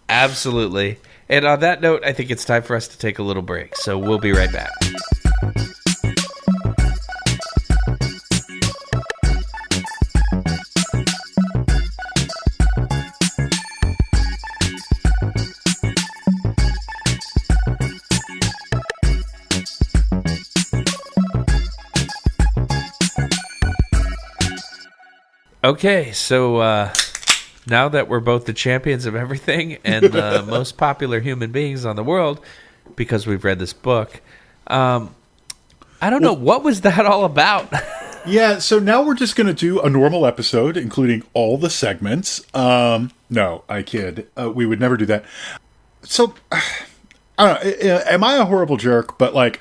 Absolutely. And on that note, I think it's time for us to take a little break. So we'll be right back. Okay, so now that we're both the champions of everything and the most popular human beings on the world, because we've read this book, I don't know, what was that all about? Yeah, so now we're just going to do a normal episode, including all the segments. No, I kid. We would never do that. So, I don't know, am I a horrible jerk? But, like,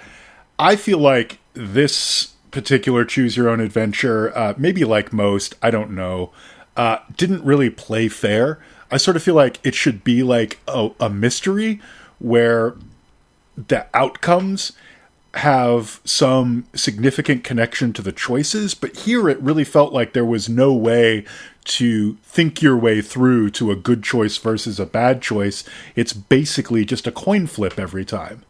I feel like this particular Choose Your Own Adventure, maybe like most, I don't know, didn't really play fair. I sort of feel like it should be like a mystery where the outcomes have some significant connection to the choices, but here it really felt like there was no way to think your way through to a good choice versus a bad choice. It's basically just a coin flip every time.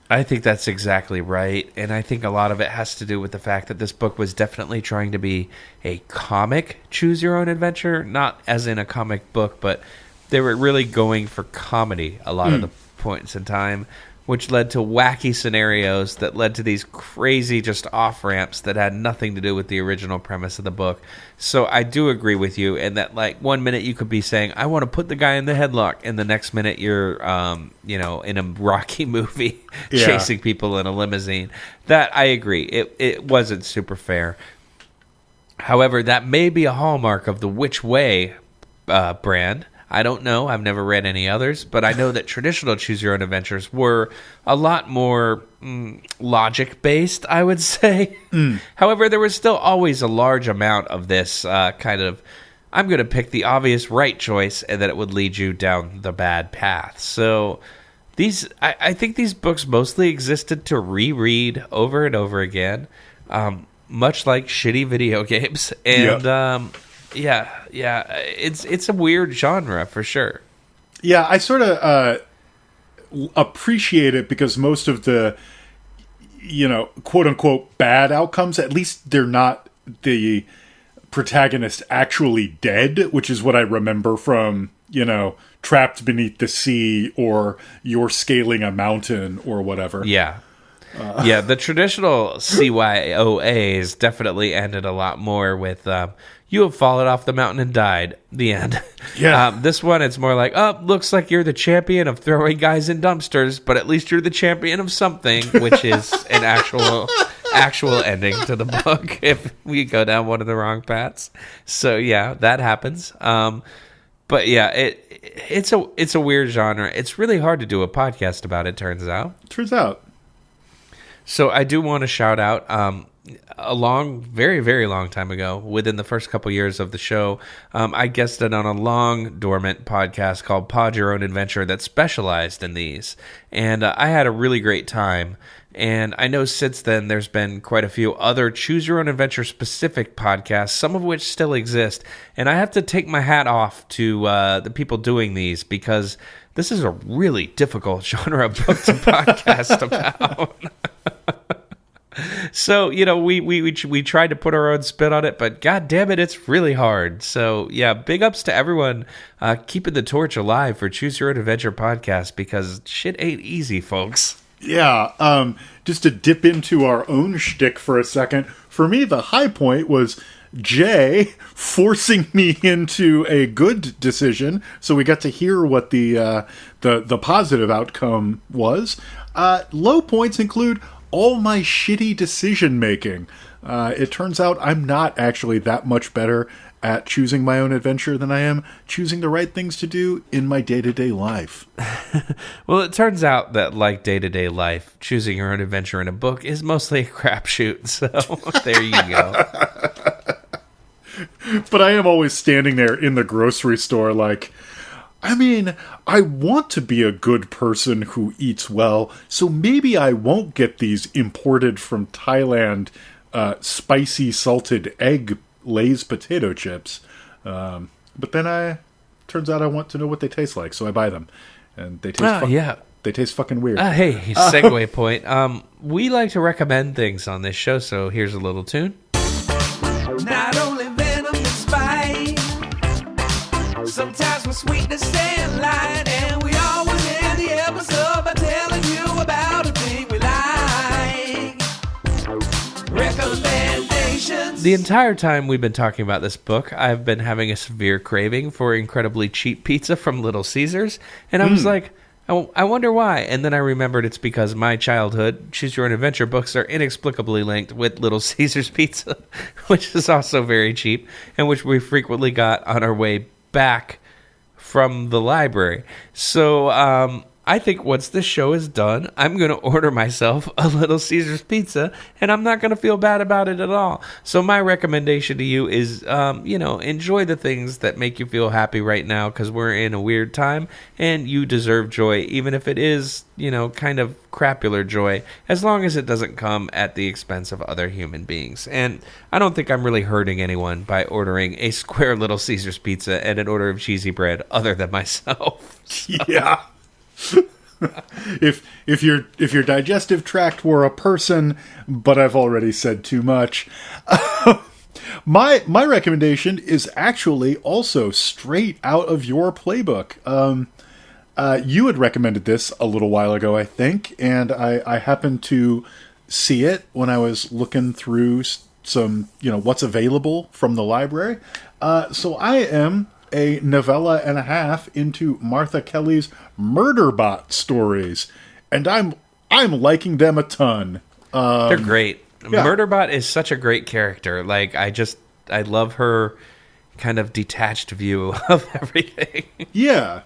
I think that's exactly right, and I think a lot of it has to do with the fact that this book was definitely trying to be a comic Choose Your Own Adventure, not as in a comic book, but they were really going for comedy a lot of the points in time, which led to wacky scenarios that led to these crazy just off-ramps that had nothing to do with the original premise of the book. So I do agree with you in that, like, one minute you could be saying, I want to put the guy in the headlock, and the next minute you're, in a Rocky movie chasing people in a limousine. That, I agree. It wasn't super fair. However, that may be a hallmark of the Which Way brand. I don't know. I've never read any others, but I know that traditional Choose Your Own Adventures were a lot more logic-based, I would say. However, there was still always a large amount of this kind of, I'm going to pick the obvious right choice, and that it would lead you down the bad path. So I think these books mostly existed to reread over and over again, much like shitty video games. And Yeah, it's a weird genre for sure. Yeah, I sort of appreciate it because most of the, quote unquote bad outcomes, at least they're not the protagonist actually dead, which is what I remember from, Trapped Beneath the Sea or You're Scaling a Mountain or whatever. Yeah. Yeah, the traditional CYOAs definitely ended a lot more with you have fallen off the mountain and died. The end. Yeah. This one, it's more like, looks like you're the champion of throwing guys in dumpsters, but at least you're the champion of something, which is an actual ending to the book if we go down one of the wrong paths. So yeah, that happens. But yeah, it's a weird genre. It's really hard to do a podcast about it, turns out. So I do want to shout out a very, very long time ago, within the first couple years of the show, I guested on a long dormant podcast called Pod Your Own Adventure that specialized in these. And I had a really great time. And I know since then there's been quite a few other Choose Your Own Adventure specific podcasts, some of which still exist. And I have to take my hat off to the people doing these because this is a really difficult genre of book to podcast about. So, we tried to put our own spin on it, but god damn it, it's really hard. So, yeah, big ups to everyone keeping the torch alive for Choose Your Own Adventure podcast because shit ain't easy, folks. Yeah, just to dip into our own shtick for a second, for me, the high point was Jay forcing me into a good decision, so we got to hear what the positive outcome was. Low points include all my shitty decision making. It turns out I'm not actually that much better at choosing my own adventure than I am choosing the right things to do in my day-to-day life. Well, it turns out that, like day-to-day life, choosing your own adventure in a book is mostly a crapshoot. So there you go. But I am always standing there in the grocery store like, I want to be a good person who eats well, so maybe I won't get these imported from Thailand spicy salted egg Lay's potato chips. But then turns out I want to know what they taste like, so I buy them. And they taste they taste fucking weird. Hey, segue point. We like to recommend things on this show, so here's a little tune. Not only venom and spite, sometimes with sweetness and light, and we always end the episode by telling you about a thing we like. Recommendations. The entire time we've been talking about this book, I've been having a severe craving for incredibly cheap pizza from Little Caesars, and I was like, I wonder why. And then I remembered it's because my childhood Choose Your Own Adventure books are inexplicably linked with Little Caesars Pizza, which is also very cheap, and which we frequently got on our way back from the library. So I think once this show is done, I'm going to order myself a Little Caesars Pizza, and I'm not going to feel bad about it at all. So my recommendation to you is, enjoy the things that make you feel happy right now, because we're in a weird time, and you deserve joy, even if it is, kind of crapular joy, as long as it doesn't come at the expense of other human beings. And I don't think I'm really hurting anyone by ordering a square Little Caesars Pizza and an order of cheesy bread other than myself. So. Yeah. if your digestive tract were a person, but I've already said too much. My recommendation is actually also straight out of your playbook. You had recommended this a little while ago, I think, and I happened to see it when I was looking through some, what's available from the library. So I am a novella and a half into Martha Kelly's Murderbot stories, and I'm liking them a ton. They're great. Yeah. Murderbot is such a great character. Like, I love her kind of detached view of everything. Yeah.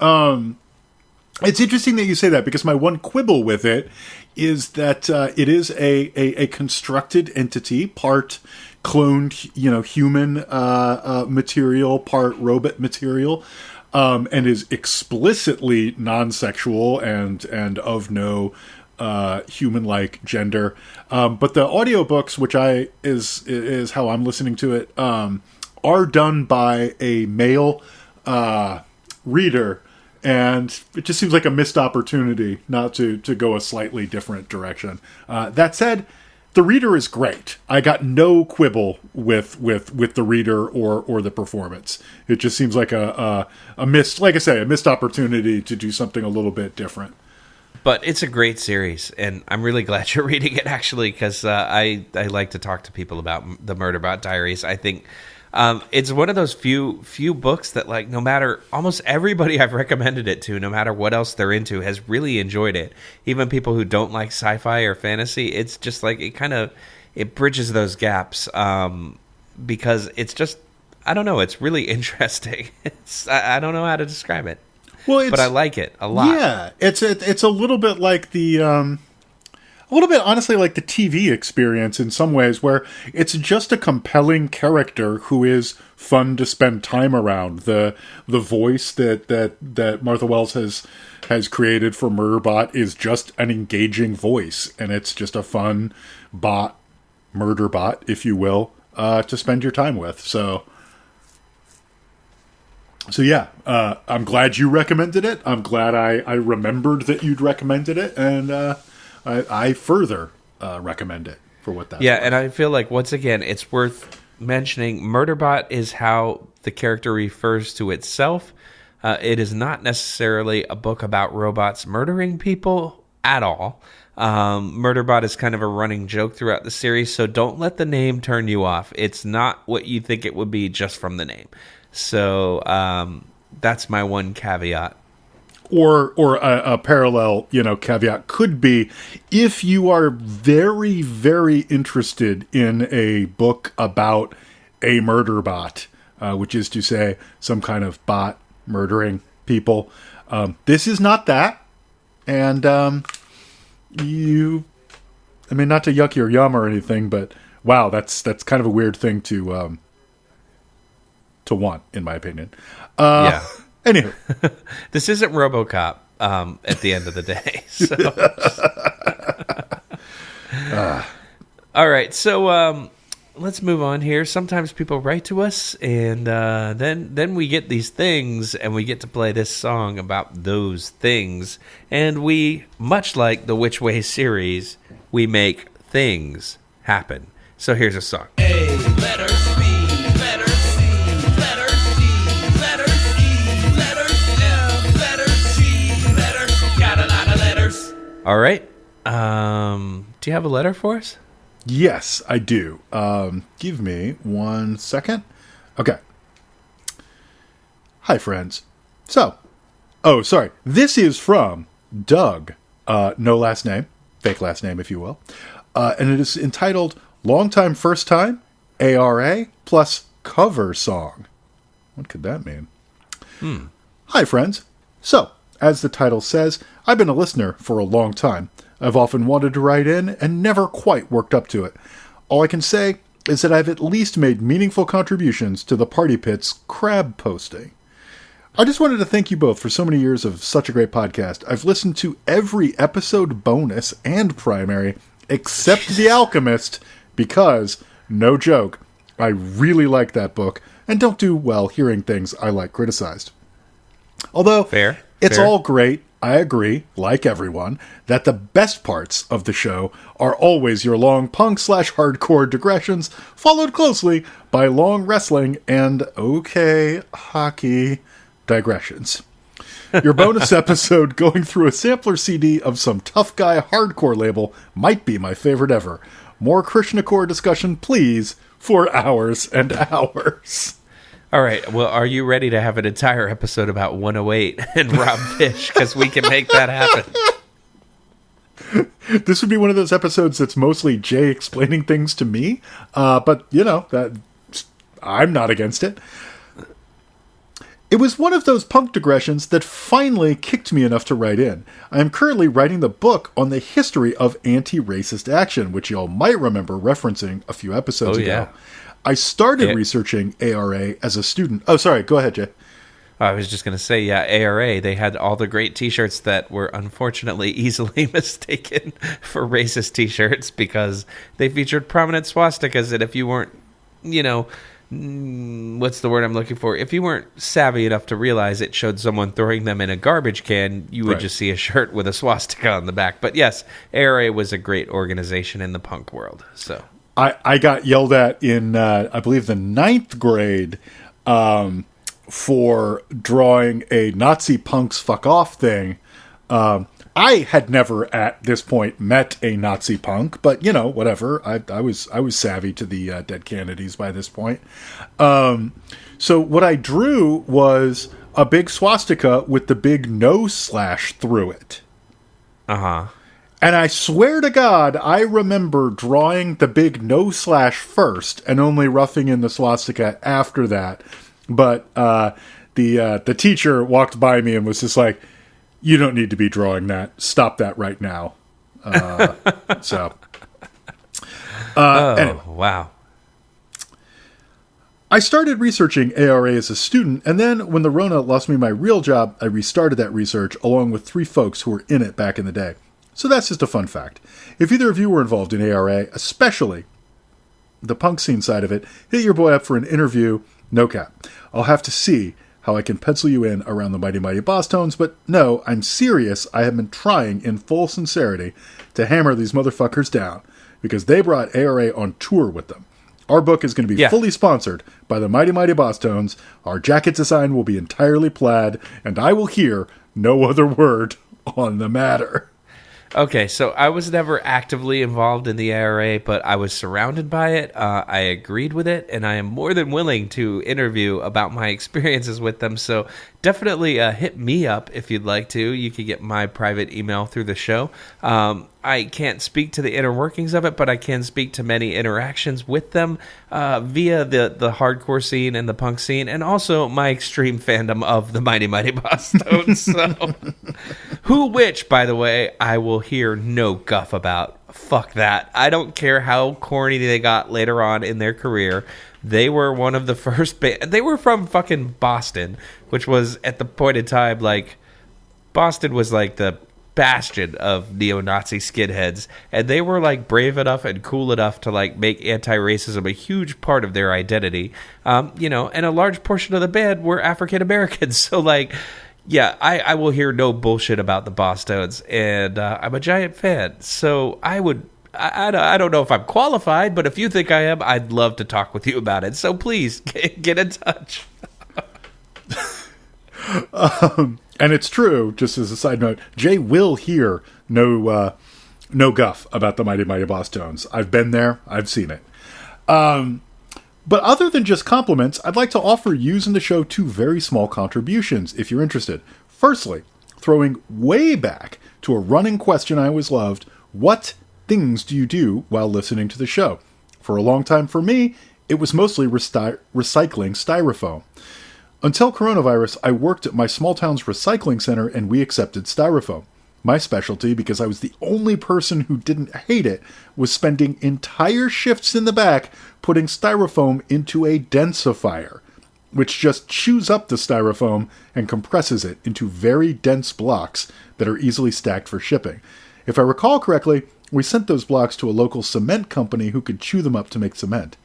It's interesting that you say that, because my one quibble with it is that it is a constructed entity, part cloned, human material, part robot material, and is explicitly non-sexual and of no human-like gender. But the audiobooks, which is how I'm listening to it, are done by a male reader, and it just seems like a missed opportunity not to go a slightly different direction. That said, the reader is great. I got no quibble with the reader or the performance. It just seems like a missed, like I say, a missed opportunity to do something a little bit different. But it's a great series, and I'm really glad you're reading it, actually, because I like to talk to people about the Murderbot Diaries. I think it's one of those few books that, like, no matter, almost everybody I've recommended it to, no matter what else they're into, has really enjoyed it. Even people who don't like sci-fi or fantasy, it's just like it bridges those gaps, because it's just, I don't know, it's really interesting. I don't know how to describe it. Well, but I like it a lot. Yeah, it's a little bit like honestly like the TV experience in some ways, where it's just a compelling character who is fun to spend time around. The voice that Martha Wells has created for Murderbot is just an engaging voice, and it's just a fun Murderbot, if you will, to spend your time with. So yeah, I'm glad you recommended it. I'm glad I remembered that you'd recommended it, and I further recommend it for what that. Yeah, and I feel like, once again, it's worth mentioning. Murderbot is how the character refers to itself. It is not necessarily a book about robots murdering people at all. Murderbot is kind of a running joke throughout the series, so don't let the name turn you off. It's not what you think it would be just from the name. So that's my one caveat. Or a parallel, caveat could be, if you are very, very interested in a book about a murder bot, which is to say some kind of bot murdering people. This is not that. And not to yuck your yum or anything, but wow, that's kind of a weird thing to want, in my opinion. Yeah. Anywho. This isn't RoboCop at the end of the day. So. All right. So let's move on here. Sometimes people write to us, and then we get these things, and we get to play this song about those things. And we, much like the Which Way series, we make things happen. So here's a song. A, letter B, letter C, letter D, letter E, letter F, letter G, letter, got a lot of letters. All right. Do you have a letter for us? Yes, I do. Give me 1 second. Okay. Hi, friends. Sorry. This is from Doug. No last name. Fake last name, if you will. And it is entitled Long Time First Time, ARA, plus cover song. What could that mean? Hi, friends. So, as the title says, I've been a listener for a long time. I've often wanted to write in and never quite worked up to it. All I can say is that I've at least made meaningful contributions to the Party Pit's crab posting. I just wanted to thank you both for so many years of such a great podcast. I've listened to every episode bonus and primary except The Alchemist because, no joke, I really like that book and don't do well hearing things I like criticized. Although, Fair. It's all great. I agree, like everyone, that the best parts of the show are always your long punk/hardcore digressions, followed closely by long wrestling and hockey digressions. Your bonus episode going through a sampler CD of some tough guy hardcore label might be my favorite ever. More Krishnacore discussion, please, for hours and hours. All right. Well, are you ready to have an entire episode about 108 and Rob Fish? Because we can make that happen. This would be one of those episodes that's mostly Jay explaining things to me. But, I'm not against it. It was one of those punk digressions that finally kicked me enough to write in. I am currently writing the book on the history of anti-racist action, which y'all might remember referencing a few episodes ago. Yeah. I started researching ARA as a student. Oh, sorry. Go ahead, Jay. I was just going to say, ARA, they had all the great T-shirts that were unfortunately easily mistaken for racist T-shirts because they featured prominent swastikas, and if you weren't, what's the word I'm looking for? If you weren't savvy enough to realize it showed someone throwing them in a garbage can, you would just see a shirt with a swastika on the back. But yes, ARA was a great organization in the punk world, so... I got yelled at in, I believe, the 9th grade for drawing a Nazi punks fuck off thing. I had never at this point met a Nazi punk, but whatever. I was savvy to the dead Kennedys by this point. So what I drew was a big swastika with the big no slash through it. And I swear to God, I remember drawing the big no slash first and only roughing in the swastika after that. But the teacher walked by me and was just like, "You don't need to be drawing that. Stop that right now." Anyway. Wow. I started researching ARA as a student, and then when the Rona lost me my real job, I restarted that research along with 3 folks who were in it back in the day. So that's just a fun fact. If either of you were involved in ARA, especially the punk scene side of it, hit your boy up for an interview. No cap. I'll have to see how I can pencil you in around the Mighty Mighty Boss Tones, but no, I'm serious. I have been trying in full sincerity to hammer these motherfuckers down because they brought ARA on tour with them. Our book is going to be fully sponsored by the Mighty Mighty Boss Tones. Our jacket design will be entirely plaid, and I will hear no other word on the matter. Okay, so I was never actively involved in the ARA, but I was surrounded by it. I agreed with it, and I am more than willing to interview about my experiences with them. So definitely hit me up if you'd like to. You can get my private email through the show. I can't speak to the inner workings of it, but I can speak to many interactions with them via the hardcore scene and the punk scene, and also my extreme fandom of the Mighty Mighty Boss Tones. So, which, by the way, I will hear no guff about. Fuck that. I don't care how corny they got later on in their career. They were one of the first they were from fucking Boston, which was at the point in time, like, Boston was like the bastion of neo-Nazi skinheads, and they were like brave enough and cool enough to like make anti-racism a huge part of their identity. And a large portion of the band were African Americans. So like, yeah, I will hear no bullshit about the Bosstones, and I'm a giant fan. So I don't know if I'm qualified, but if you think I am, I'd love to talk with you about it. So please get in touch. And it's true, just as a side note, Jay will hear no guff about the Mighty Mighty Bosstones. I've been there. I've seen it. But other than just compliments, I'd like to offer using the show 2 very small contributions, if you're interested. Firstly, throwing way back to a running question I always loved, what things do you do while listening to the show? For a long time for me, it was mostly recycling styrofoam. Until coronavirus, I worked at my small town's recycling center and we accepted styrofoam. My specialty, because I was the only person who didn't hate it, was spending entire shifts in the back putting styrofoam into a densifier, which just chews up the styrofoam and compresses it into very dense blocks that are easily stacked for shipping. If I recall correctly, we sent those blocks to a local cement company who could chew them up to make cement.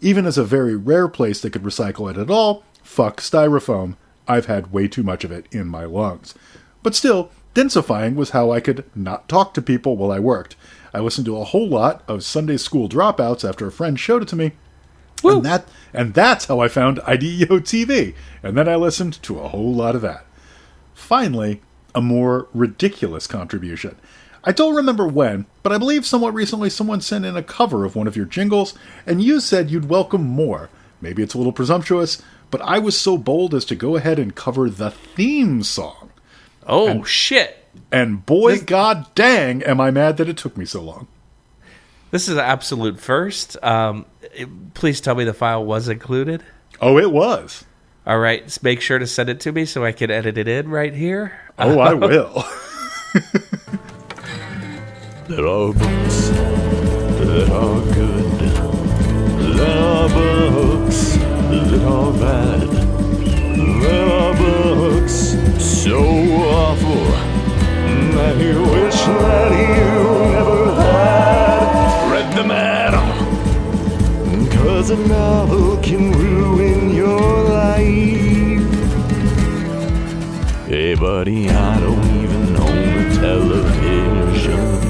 Even as a very rare place that could recycle it at all, fuck styrofoam. I've had way too much of it in my lungs. But still, densifying was how I could not talk to people while I worked. I listened to a whole lot of Sunday school dropouts after a friend showed it to me. Woo. And that's how I found IDEO TV. And then I listened to a whole lot of that. Finally, a more ridiculous contribution. I don't remember when, but I believe somewhat recently someone sent in a cover of one of your jingles, and you said you'd welcome more. Maybe it's a little presumptuous, but I was so bold as to go ahead and cover the theme song. Oh, shit. And boy, god dang, am I mad that it took me so long. This is an absolute first. Please tell me the file was included. Oh, it was. All right, make sure to send it to me so I can edit it in right here. Oh, I will. There are books that are good. There are books that are bad. There are books so awful that you wish that you never had read them at all. 'Cause a novel can ruin your life. Hey buddy, I don't even own a television.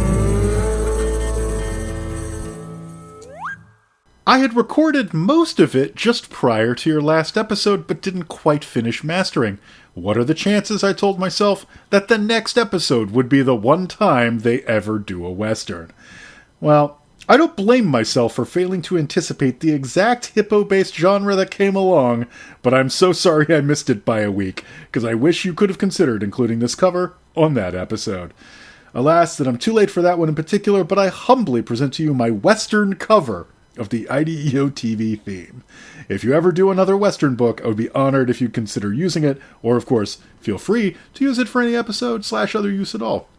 I had recorded most of it just prior to your last episode, but didn't quite finish mastering. What are the chances, I told myself, that the next episode would be the one time they ever do a Western? Well, I don't blame myself for failing to anticipate the exact hippo-based genre that came along, but I'm so sorry I missed it by a week, because I wish you could have considered including this cover on that episode. Alas, that I'm too late for that one in particular, but I humbly present to you my Western cover of the IDEO TV theme. If you ever do another Western book, I would be honored if you'd consider using it, or of course, feel free to use it for any episode / other use at all.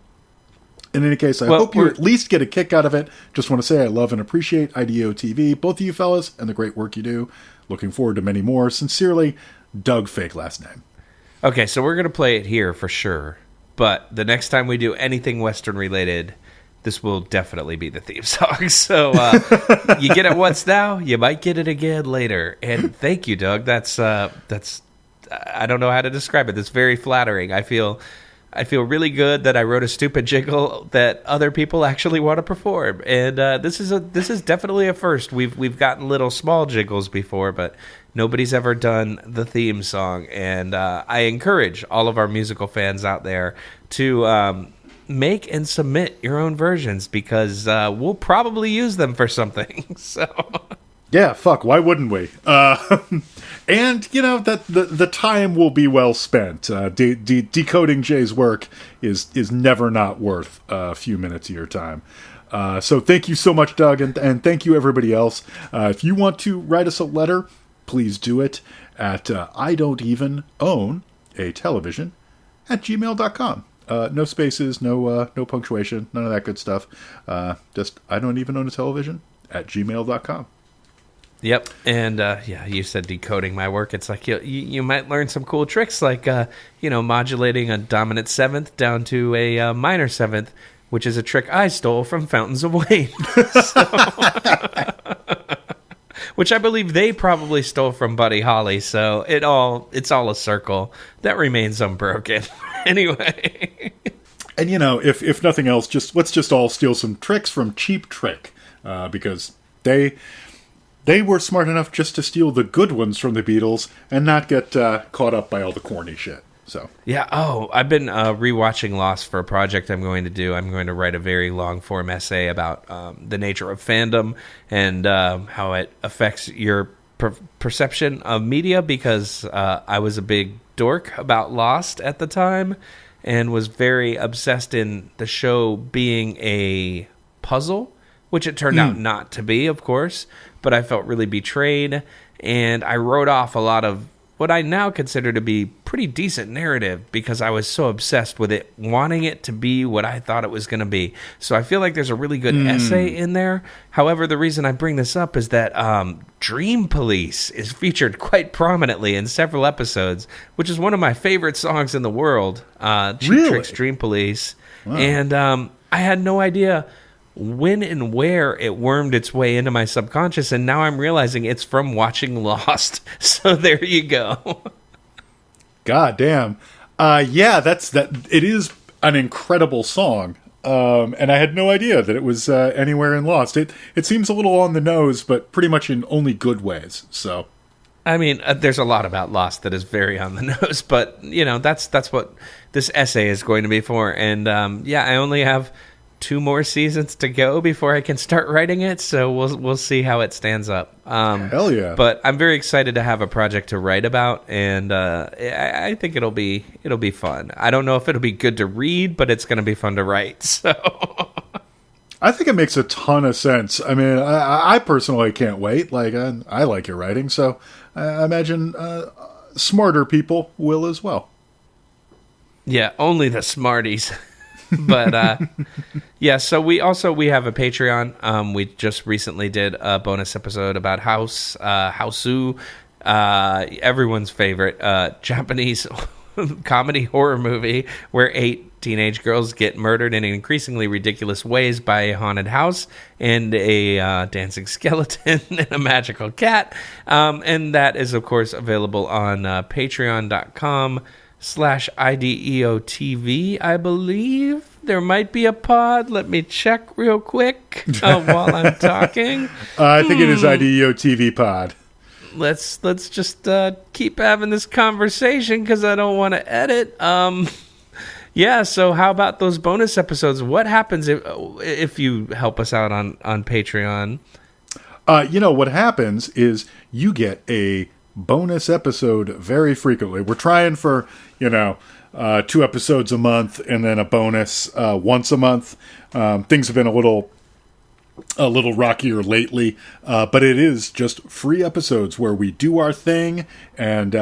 In any case, I hope you at least get a kick out of it. Just want to say I love and appreciate IDEO TV, both of you fellas, and the great work you do. Looking forward to many more. Sincerely, Doug, fake last name. Okay, so we're going to play it here for sure, but the next time we do anything Western related, this will definitely be the theme song. So you get it once now, you might get it again later. And thank you, Doug. That's I don't know how to describe it. That's very flattering. I feel really good that I wrote a stupid jingle that other people actually want to perform. And this is definitely a first. We've gotten little small jingles before, but nobody's ever done the theme song. And I encourage all of our musical fans out there to make and submit your own versions, because we'll probably use them for something. So yeah, fuck, why wouldn't we? And you know that the time will be well spent. Decoding Jay's work is never not worth a few minutes of your time. So thank you so much, Doug, and thank you everybody else. If you want to write us a letter, please do it at I don't even own a television @gmail.com. No spaces, no punctuation, none of that good stuff. Just I don't even own a television @gmail.com. Yep, and yeah, you said decoding my work. It's like you might learn some cool tricks, like modulating a dominant seventh down to a minor seventh, which is a trick I stole from Fountains of Wayne, which I believe they probably stole from Buddy Holly. So it's all a circle that remains unbroken. Anyway, And if nothing else, let's just all steal some tricks from Cheap Trick, because they were smart enough just to steal the good ones from the Beatles and not get caught up by all the corny shit. So yeah. Oh, I've been rewatching Lost for a project I'm going to do. I'm going to write a very long form essay about the nature of fandom and how it affects your perception of media, because I was a big dork about Lost at the time and was very obsessed in the show being a puzzle, which it turned out not to be, of course, but I felt really betrayed, and I wrote off a lot of what I now consider to be pretty decent narrative because I was so obsessed with it, wanting it to be what I thought it was going to be. So I feel like there's a really good essay in there. However, the reason I bring this up is that Dream Police is featured quite prominently in several episodes, which is one of my favorite songs in the world, Cheap Trick's Dream Police. Wow. And I had no idea when and where it wormed its way into my subconscious, and now I'm realizing it's from watching Lost. So there you go. God damn. Yeah, it is an incredible song. And I had no idea that it was anywhere in Lost. It seems a little on the nose, but pretty much in only good ways. So I mean, there's a lot about Lost that is very on the nose, but that's what this essay is going to be for. And I only have 2 more seasons to go before I can start writing it, so we'll see how it stands up. Hell yeah! But I'm very excited to have a project to write about, and I think it'll be fun. I don't know if it'll be good to read, but it's going to be fun to write. So I think it makes a ton of sense. I mean, I personally can't wait. Like I like your writing, so I imagine smarter people will as well. Yeah, only the smarties. But yeah, so we have a Patreon. We just recently did a bonus episode about Houseu, everyone's favorite Japanese comedy horror movie where 8 teenage girls get murdered in increasingly ridiculous ways by a haunted house and a dancing skeleton and a magical cat. And that is, of course, available on patreon.com/IDEOTV, I believe. There might be a pod. Let me check real quick while I'm talking. I think it is IDEOTV pod. Let's just keep having this conversation because I don't want to edit. Yeah, so how about those bonus episodes? What happens if you help us out on Patreon? What happens is you get a bonus episode very frequently. We're trying for 2 episodes a month and then a bonus once a month. Things have been a little rockier lately, but it is just free episodes where we do our thing and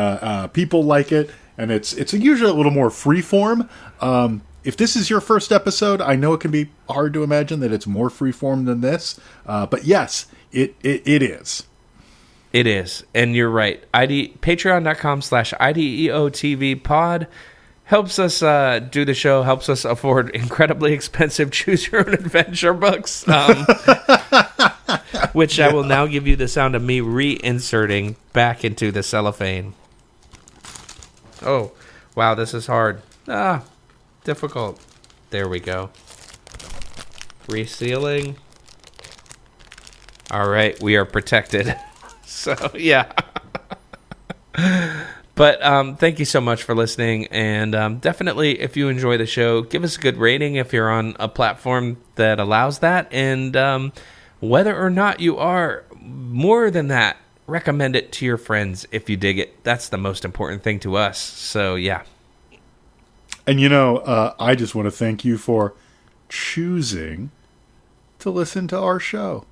people like it, and it's usually a little more free form. If this is your first episode, I know it can be hard to imagine that it's more free form than this, but yes, it is. It is, and you're right. Patreon.com/IDEOTV pod helps us do the show, helps us afford incredibly expensive choose-your-own-adventure books, which I will now give you the sound of me reinserting back into the cellophane. Oh, wow, this is hard. Difficult. There we go. Resealing. All right, we are protected. So, yeah. But thank you so much for listening. And definitely, if you enjoy the show, give us a good rating if you're on a platform that allows that. And whether or not you are, more than that, recommend it to your friends if you dig it. That's the most important thing to us. So, yeah. And, I just want to thank you for choosing to listen to our show.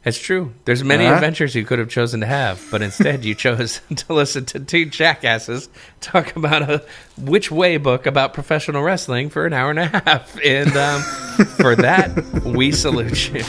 It's true. There's many adventures you could have chosen to have, but instead you chose to listen to 2 jackasses talk about a Which Way book about professional wrestling for an hour and a half. And for that, we salute you.